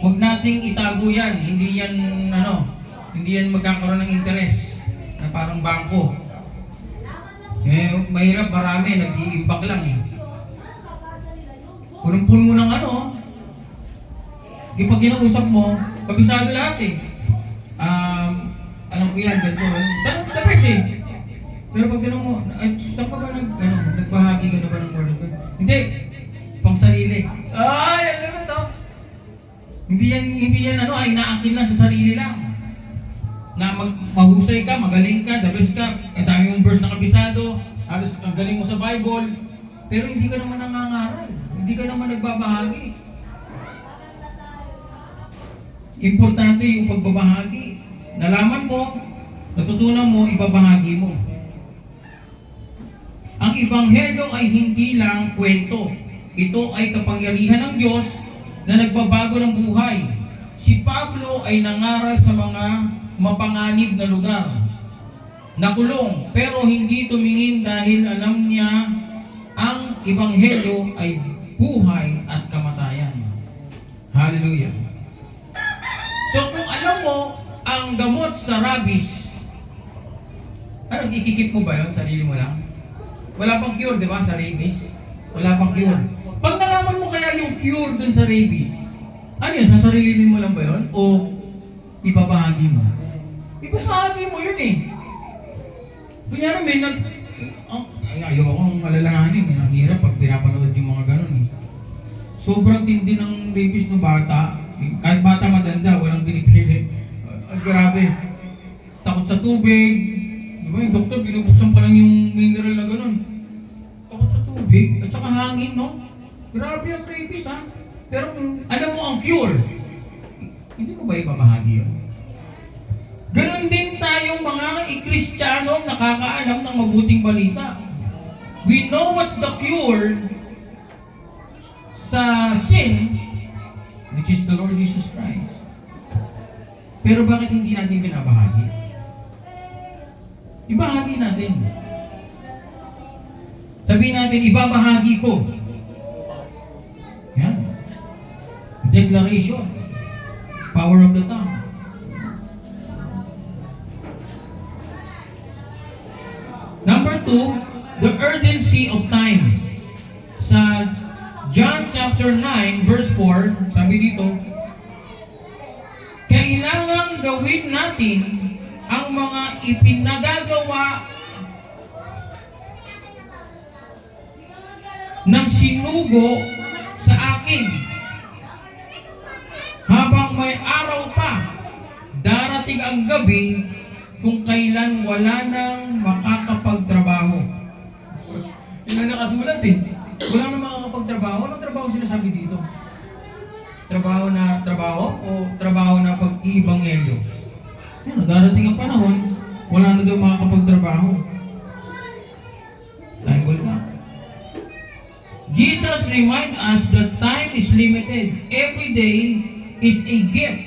Huwag nating itago yan. Hindi yan magkakaroon ng interest na parang bangko. Mahirap, marami, nag-iimbak lang eh. Punong-puno ng pag kinausap mo, kabisado lahat eh. Alam ko yan, ganito. The best eh. Pero pag tinanong mo, saan ka ba nagbahagi ka na ba ng word of God? Hindi, pang sarili. Ay, alam mo to. Hindi yan inaakin na sa sarili lang. Na mahusay ka, magaling ka, the best ka, ang dami mong verse na kabisado, halos ang galing mo sa Bible, pero hindi ka naman nangangaral, hindi ka naman nagbabahagi. Importante yung pagbabahagi. Nalaman mo natutunan mo, ibabahagi mo. Ang Ebanghelyo ay hindi lang kwento. Ito ay kapangyarihan ng Diyos na nagbabago ng buhay. Si Pablo ay nangaral sa mga mapanganib na lugar. Nakulong, pero hindi tumingin dahil alam niya ang Ebanghelyo ay buhay at kamatayan. Hallelujah. So kung alam mo ang gamot sa rabies, ano, ikikip mo ba yun? Sarili mo lang? Wala pang cure, di ba, sa rabies? Wala pang cure. Pag nalaman mo kaya yung cure dun sa rabies, ano yun, sasarilinin mo lang ba yun? O ibabahagi mo? Ibabahagi mo yun eh. Kunyari may ayaw akong alalahanin. Ang hirap pag pinapanood yung mga ganun eh. Sobrang tindi ng rabies ng bata. Kahit bata matanda, walang pinipili. Grabe. Takot sa tubig. Diba yung doktor, binubuksan pa lang yung mineral na ganun. Takot sa tubig. At saka hangin, no? Grabe ang rabies, ha? Pero kung alam mo ang cure, hindi mo ba ipamahagi yun? Ganon din tayong mga Kristiyano nakakaalam ng mabuting balita. We know what's the cure sa sin, which is the Lord Jesus Christ. Pero bakit hindi natin binabahagi? Ibahagi natin. Sabihin natin, ibabahagi ko. Yan. Declaration. Power of the tongue. Number 2, the urgency of time. Sa John chapter 9, verse 4, sabi dito, kailangan gawin natin ang mga ipinagagawa ng sinugo sa akin. Habang may araw pa, darating ang gabi kung kailan wala nang makakapagtrabaho. Yun ang nakasulat eh. Wala nang makakapagtrabaho. Anong trabaho sinasabi dito? Trabaho na trabaho o trabaho na pag-iibanghelyo? Yan, darating ang panahon, wala na daw makakapagtrabaho. Tanggol na. Jesus reminds us that time is limited. Every day is a gift,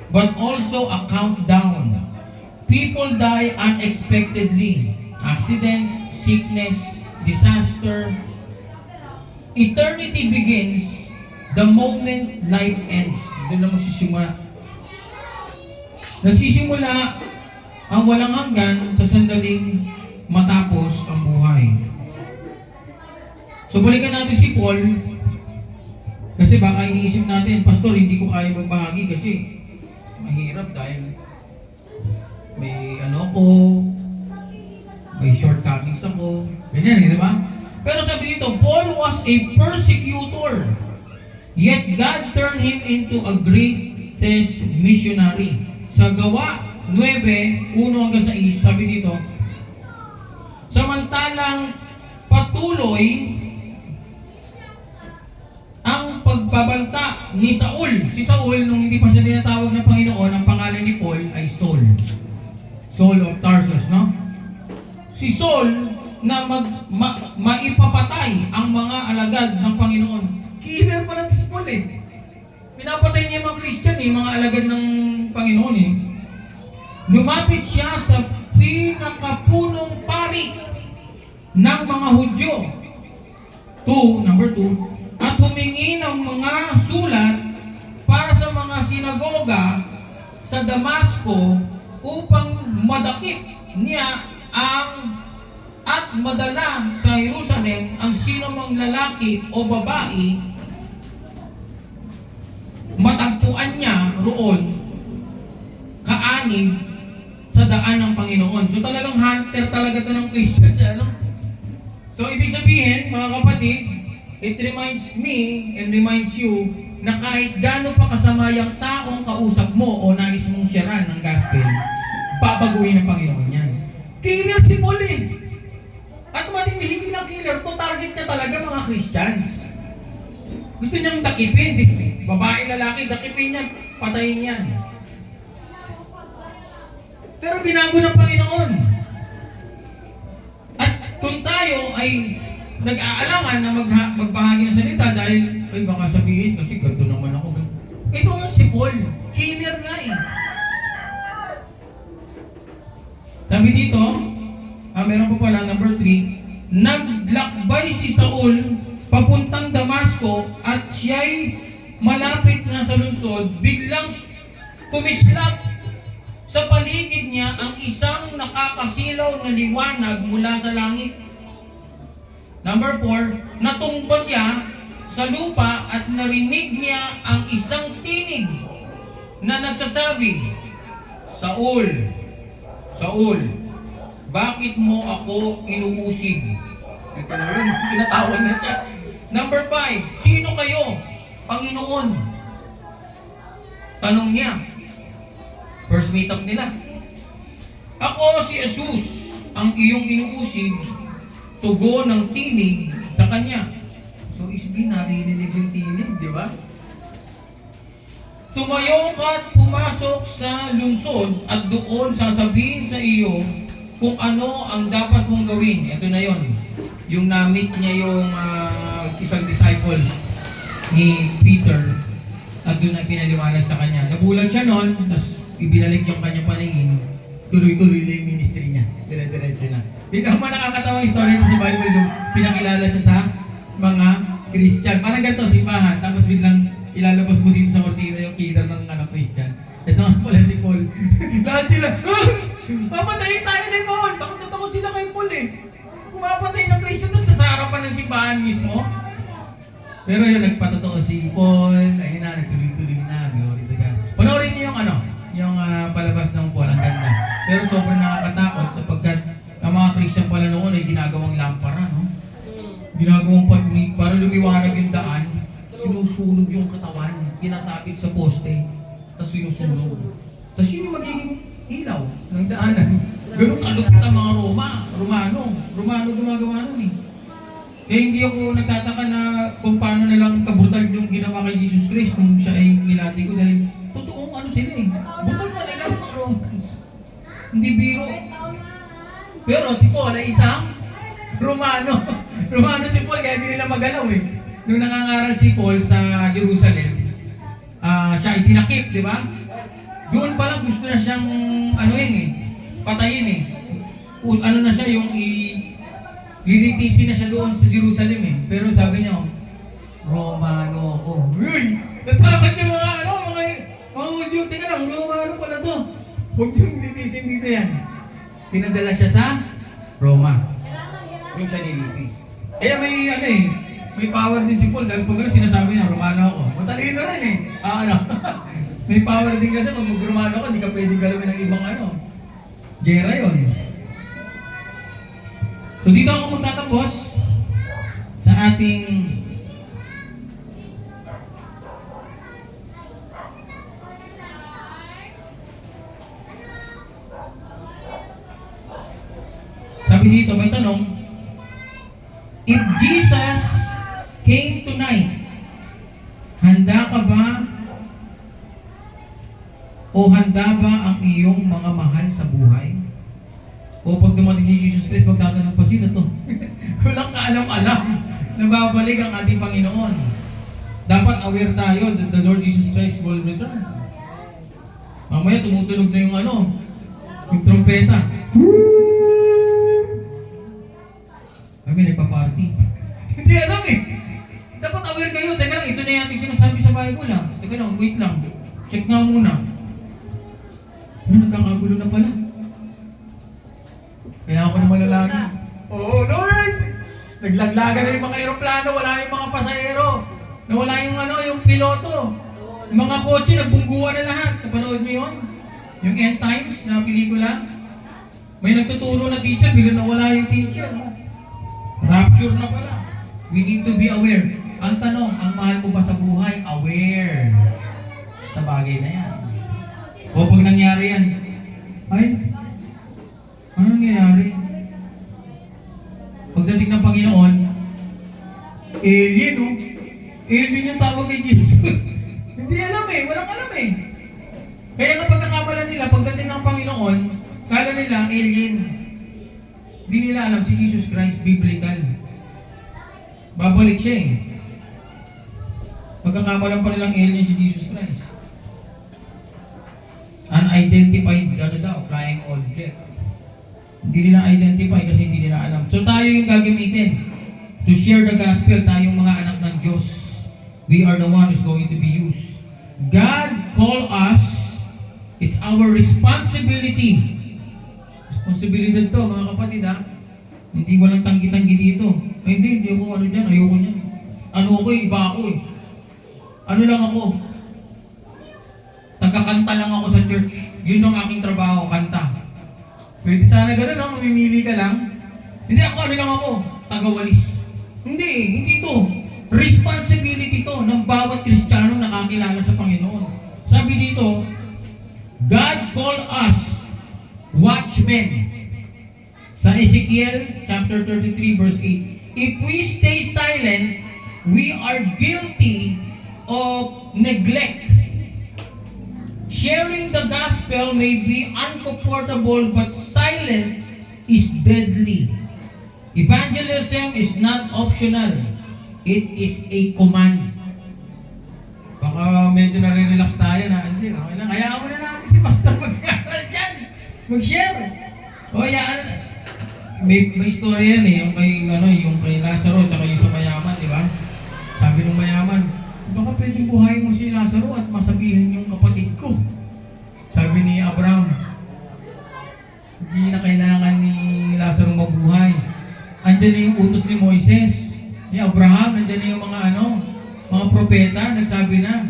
but also a countdown. People die unexpectedly. Accident, sickness, disaster. Eternity begins the moment life ends. Doon lang magsisimula. Nagsisimula ang walang hanggan sa sandaling matapos ang buhay. So balikan natin si Paul. Kasi baka iniisip natin, Pastor, hindi ko kaya magbahagi kasi mahirap dahil may may shortcomings ako. Ganyan, di ba? Pero sabi dito, Paul was a persecutor. Yet God turned him into a greatest missionary. Sa Gawa 9, 1 hanggang 6, sabi dito, samantalang patuloy ang pagbabanta ni Saul. Si Saul, nung hindi pa siya tinatawag ng Panginoon, ang pangalan ni Paul ay Saul. Saul of Tarsus, no? Si Saul na maipapatay ang mga alagad ng Panginoon. Killer pala si Paul eh. Pinapatay niya mga Christian eh, mga alagad ng Panginoon eh. Lumapit siya sa pinakapunong pari ng mga Hudyo. Number 2, at humingi ng mga sulat para sa mga sinagoga sa Damasco upang madakip niya at madala sa Jerusalem ang sino mang lalaki o babae matagpuan niya roon kaanib sa daan ng Panginoon. So talagang hunter talaga ito ng Christian siya, no? So ibig sabihin, mga kapatid, it reminds me and reminds you na kahit gaano pa kasama yung taong kausap mo o nais mong sharean ng gospel, babaguhin ng Panginoon yan. Killer si Paul eh. At matindi, hindi lang killer, to target niya talaga mga Christians. Gusto niyang dakipin, babae, lalaki, dakipin niya, patayin yan. Pero binago ng Panginoon. At kung tayo ay nag-aalangan na magbahagi ng salita dahil, ay baka sabihin, kasi ganito naman ako. Ito nga si Paul, killer nga eh. Sabi dito, meron pa pala, number 3, naglakbay si Saul papuntang Damasco at siya'y malapit na sa lungsod, biglang kumislap sa paligid niya ang isang nakakasilaw na liwanag mula sa langit. Number 4, natumba siya sa lupa at narinig niya ang isang tinig na nagsasabi, Saul, Saul, bakit mo ako inuusig? Ito na yun, tinatawag na siya. Number 5, sino kayo? Panginoon. Tanong niya. First meet up nila. Ako si Jesus, ang iyong inuusig, tugo ng tinig sa kanya. So, isipin, narinig yung tinig, di ba? Tumayo ka at pumasok sa lungsod at doon sasabihin sa iyo kung ano ang dapat mong gawin. Ito na yon. Yung na-meet niya yung isang disciple ni Peter at doon na pinaliwanag sa kanya. Nabulag siya noon, tapos ibinalik yung kanyang paningin, tuloy-tuloy na yung ministry niya. Dire-diretso na. Di ka man nakakatawang story sa Bible yung pinakilala siya sa mga Christian. Parang ganito, simbahan, tapos biglang ilalabas mo dito sa kortina yung killer ng Christian. Ito nga pala si Paul. Lahat sila, papatayin tayo ni Paul! Takot sila kay Paul eh. Pumapatay ng Christian, tapos nasa harapan ng simbahan mismo. Pero yun, nagpatotoo si Paul, ayun na, nagtuloy-tuloy na, glory to God. Panoorin niyo yung palabas ng Paul, ang ganda. Pero sobrang nakakatakot sapagkat ang mga Christian pala noon ay ginagawang lampara, no? Ginagawang para lumiwanag yung daan, sinusunog yung katawan, kinasabit sa poste, tapos sinusunog. Tapos yun yung magiging ilaw ng daanan. Ganun kalupit ang mga Romano gumagawa nun eh. Kaya hindi ako nagtataka na kung paano nalang kabrutal yung ginawa kay Jesus Christ kung siya ay nilati ko dahil totoong ano sila eh. Brutal talaga ng Romans. Hindi biro. Pero si Paul ay isang Romano si Paul kaya hindi nila magalaw eh. Nung nangangaral si Paul sa Jerusalem, siya ay tinakip, di ba? Doon pala gusto na siyang patayin eh. Ano na siya yung lilitisin na siya doon sa Jerusalem eh. Pero sabi niya, Romano ako. Uy! Natakot yung mga Hudyo. Teka lang, Romano pala to. Huwag yung lilitisin dito yan. Pinadala siya sa Roma. Yung siya nilitis. Kaya may power din si Paul dahil pag sinasabi niya, Romano ako. Matalino rin eh. May power din kasi pag mag-Romano ako, hindi ka pwedeng galawin ng ibang gera yun. So dito ako magtatapos sa ating sabi dito, may tanong, if Jesus came tonight, handa ka ba o handa ba ang iyong mga mahal sa buhay? O pag dumating si Jesus Christ, magtatanong pa sino to? Walang kaalam-alam na babalik ang ating Panginoon. Dapat aware tayo that the Lord Jesus Christ will return. Mamaya tumutunog na yung trompeta. Kami nagpa-party. Hindi alam eh. Dapat aware kayo. Teka lang, ito na yung ating sinasabi sa Bible ha. Teka lang, wait lang. Check nga muna. Nagkakagulo na pala. Kaya ako naman lalagi. Oh Lord! Naglaglagan na yung mga aeroplano, wala yung mga pasahero. Nawala yung piloto. Yung mga kotse, nagbungguan na lahat. Napanood niyo yun? Yung End Times na pelikula. May nagtuturo na teacher, bigla nawala yung teacher. Rapture na pala. We need to be aware. Ang tanong, ang mahal mo ba sa buhay? Aware. Sa bagay na yan. O pag nangyari yan, ay, ano nangyayari? Pagdating ng Panginoon, alien alien yung tawag kay Jesus. Hindi alam walang alam Kaya kapag kakabala nila, pagdating ng Panginoon, Kala nila, alien. Hindi nila alam si Jesus Christ, biblical. Babalik siya eh. Pagkakamalan pa nilang alien si Jesus Christ. Unidentified, flying object. Hindi nila identify kasi hindi nila alam. So tayo yung gagamitin to share the gospel, tayong mga anak ng Diyos. We are the one who's going to be used. God call us, it's our responsibility. Responsibility to, mga kapatid ha. Hindi walang tanggi-tanggi dito. Ay, hindi ako dyan, ayoko niyan. Ano ako eh, iba ako eh. Ano lang ako? Tagakanta lang ako sa church. Yun ang aking trabaho, kanta. Pwede sana gano'n, no? Mamimili ka lang. Hindi ako, ano lang ako? Tagawalis. Hindi eh, hindi to. Responsibility to ng bawat Kristiyano nakakilala sa Panginoon. Sabi dito, God call us watchmen. Sa Ezekiel chapter 33 verse 8. If we stay silent, we are guilty of neglect. Sharing the gospel may be uncomfortable, but silent is deadly. Evangelism is not optional. It is a command. Baka medyo nare-relax tayo na, hindi, okay lang. Hayaan mo na natin si Pastor mag-aral dyan. Mag-share. O, hayaan. May story yan eh, yung kay Lazaro at yung sa mayaman, di ba? Sabi ng mayaman, baka pwedeng buhayin mo si Lazaro at masabihan yung kapatid ko. Sabi ni Abraham, hindi na kailangan ni Lazaro mabuhay. Andiyan na yung utos ni Moises, ni Abraham, nandiyan na yung mga propeta, nagsabi na.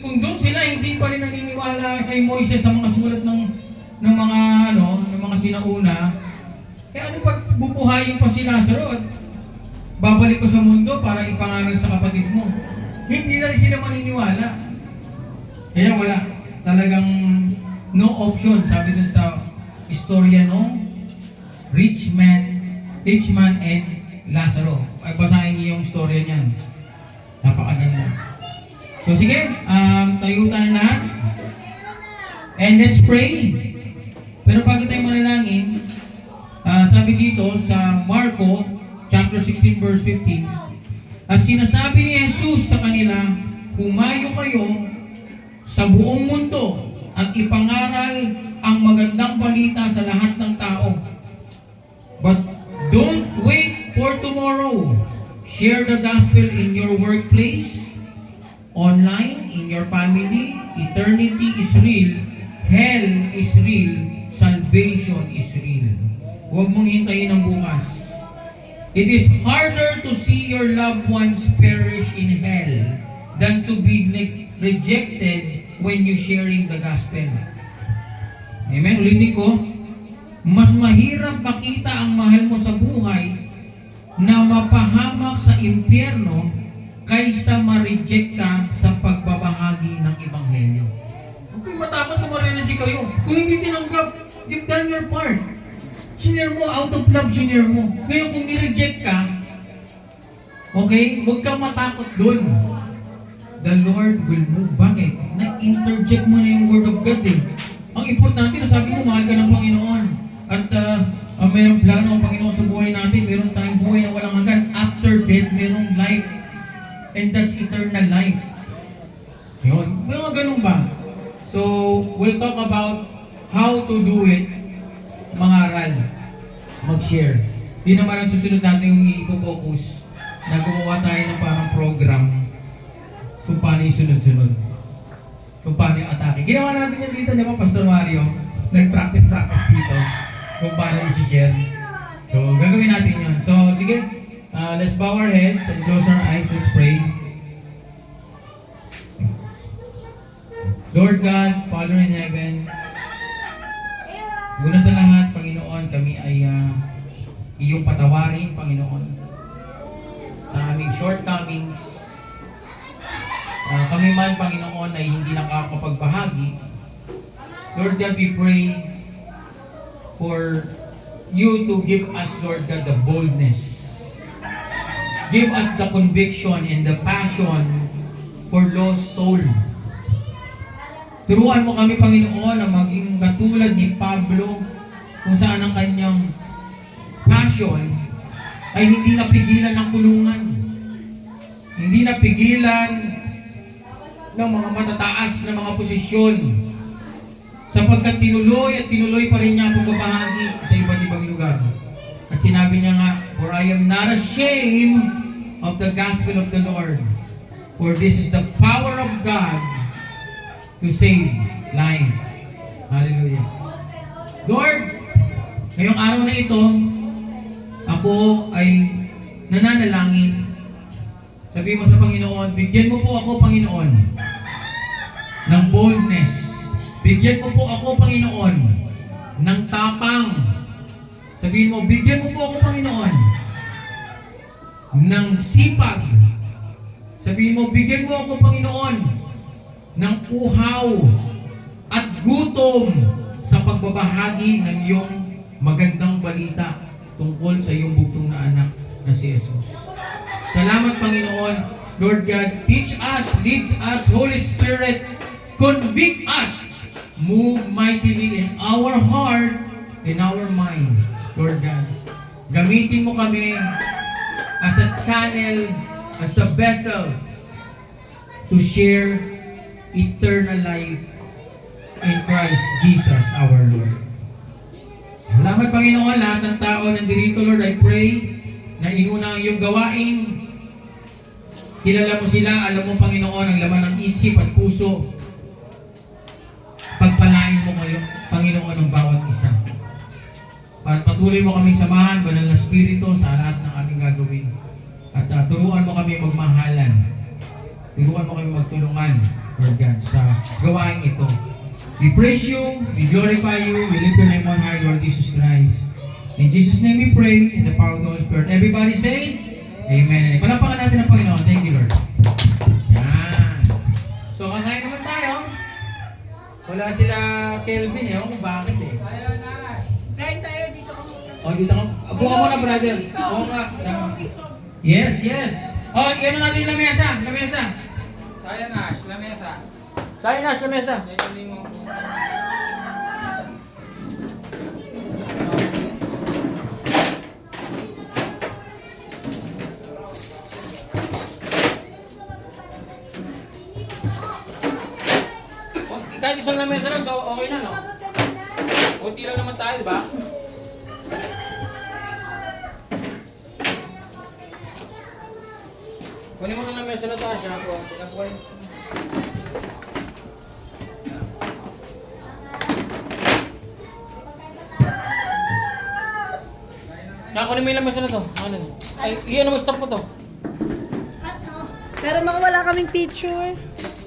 Kung doon sila hindi pa rin naniniwala kay Moises sa mga sulat ng mga sinauna, ano pa bubuhayin pa si Lazaro at babalik ko sa mundo para ipangaral sa kapatid mo? Hindi na rin sila maniniwala. Kaya wala. Talagang no option. Sabi dun sa istorya no, rich man and Lazaro. Ay, basahin niyo yung storya niyan. Napakaganda. So sige, tayo tayo lahat. And let's pray. Pero bago tayo manalangin, sabi dito sa Marco chapter 16 verse 15, at sinasabi ni Jesus sa kanila, humayo kayo sa buong mundo at ipangaral ang magandang balita sa lahat ng tao. But don't wait for tomorrow. Share the gospel in your workplace, online, in your family. Eternity is real. Hell is real. Salvation is real. Huwag mong hintayin ang bukas. It is harder to see your loved ones perish in hell than to be rejected when you sharing the gospel. Amen? Ulitin ko, mas mahirap makita ang mahal mo sa buhay na mapahamak sa impyerno kaysa ma-reject ka sa pagbabahagi ng Ebanghelyo. Okay, matakot na ma-reject kayo. Kung hindi tinanggap, you've done your part. Sinare mo, out of love, sinare mo. Ngayon kung ni-reject ka, okay, huwag kang matakot doon. The Lord will move. Bakit? Na-interject mo na yung Word of God eh. Ang importante na sabi mo, mahal ka ng Panginoon. At mayroong plano ang Panginoon sa buhay natin. Mayroon tayong buhay na walang hanggan. After death, mayroong life. And that's eternal life. Yun. May mga ganun ba? So, we'll talk about how to do it. Mangaral, mag-share. Di naman ang susunod natin i-focus na gumawa tayo ng parang program kung paano yung sunod-sunod. Kung paano yung atake. Ginawa natin yan dito, di ba, Pastor Mario? Nag-practice dito kung paano i-share. So, gagawin natin yun. So, sige, let's bow our heads and close our eyes. Let's pray. Lord God, Father in heaven, una sa lahat, Panginoon, kami ay iyong patawarin, Panginoon, sa aming shortcomings. Kami man, Panginoon, ay hindi nakakapagbahagi. Lord God, we pray for you to give us, Lord God, the boldness. Give us the conviction and the passion for lost soul. To Turuan mo kami, Panginoon, na maging katulad ni Pablo kung saan ang kanyang passion ay hindi napigilan ng kulungan. Hindi napigilan ng mga matataas na mga posisyon. Sapagkat tinuloy at tinuloy pa rin niya ang pagbabahagi sa iba't ibang lugar. At sinabi niya nga, for I am not ashamed of the gospel of the Lord. For this is the power of God to save life. Hallelujah. Lord, ngayong araw na ito, ako ay nananalangin. Sabi mo sa Panginoon, bigyan mo po ako, Panginoon, ng boldness. Bigyan mo po ako, Panginoon, ng tapang. Sabihin mo, bigyan mo po ako, Panginoon, ng sipag. Sabihin mo, bigyan mo ako, Panginoon, ng uhaw at gutom sa pagbabahagi ng iyong magandang balita tungkol sa iyong bugtong na anak na si Jesus. Salamat, Panginoon. Lord God, teach us, lead us, Holy Spirit, convict us, move mightily in our heart, in our mind, Lord God. Gamitin mo kami as a channel, as a vessel to share eternal life in Christ Jesus our Lord. Salamat, Panginoon, lahat ng tao nandirito, Lord, I pray na inuna ang iyong gawain. Kilala mo sila, alam mo, Panginoon, ang laman ng isip at puso. Pagpalain mo kayo, Panginoon, ang bawat isa. Patuloy mo kami samahan, Banal na Espiritu, sa lahat ng aming gagawin. At turuan mo kami magmahalan. Turuan mo kami magtulungan, Lord God, sa gawain ito. We praise you, we glorify you, we lift your name on high, Lord Jesus Christ. In Jesus' name we pray, in the power of the Holy Spirit. Everybody say, Amen. Palapakan natin ang Panginoon. Thank you, Lord. Yan. So, kasayin naman tayo. Wala sila Kelvin eh. Kung bakit eh. Kain tayo dito. O, dito ka. Buka mo na, brother. Oo nga. Yes, yes. O, ano natin yung lamesa? Lamesa. Saya Nash, lamesa. Sa'yo, Nash, lamesa. Nagani mo. Kahit isang lamesa lang, so okay na, no? Kunti lang naman tayo, di ba? Kunin mo ng lamesa na tayo siya. Kunin mo yung lamesa na to. Ano? Ay, iyan mo, stop mo to. Pero mga wala kaming picture.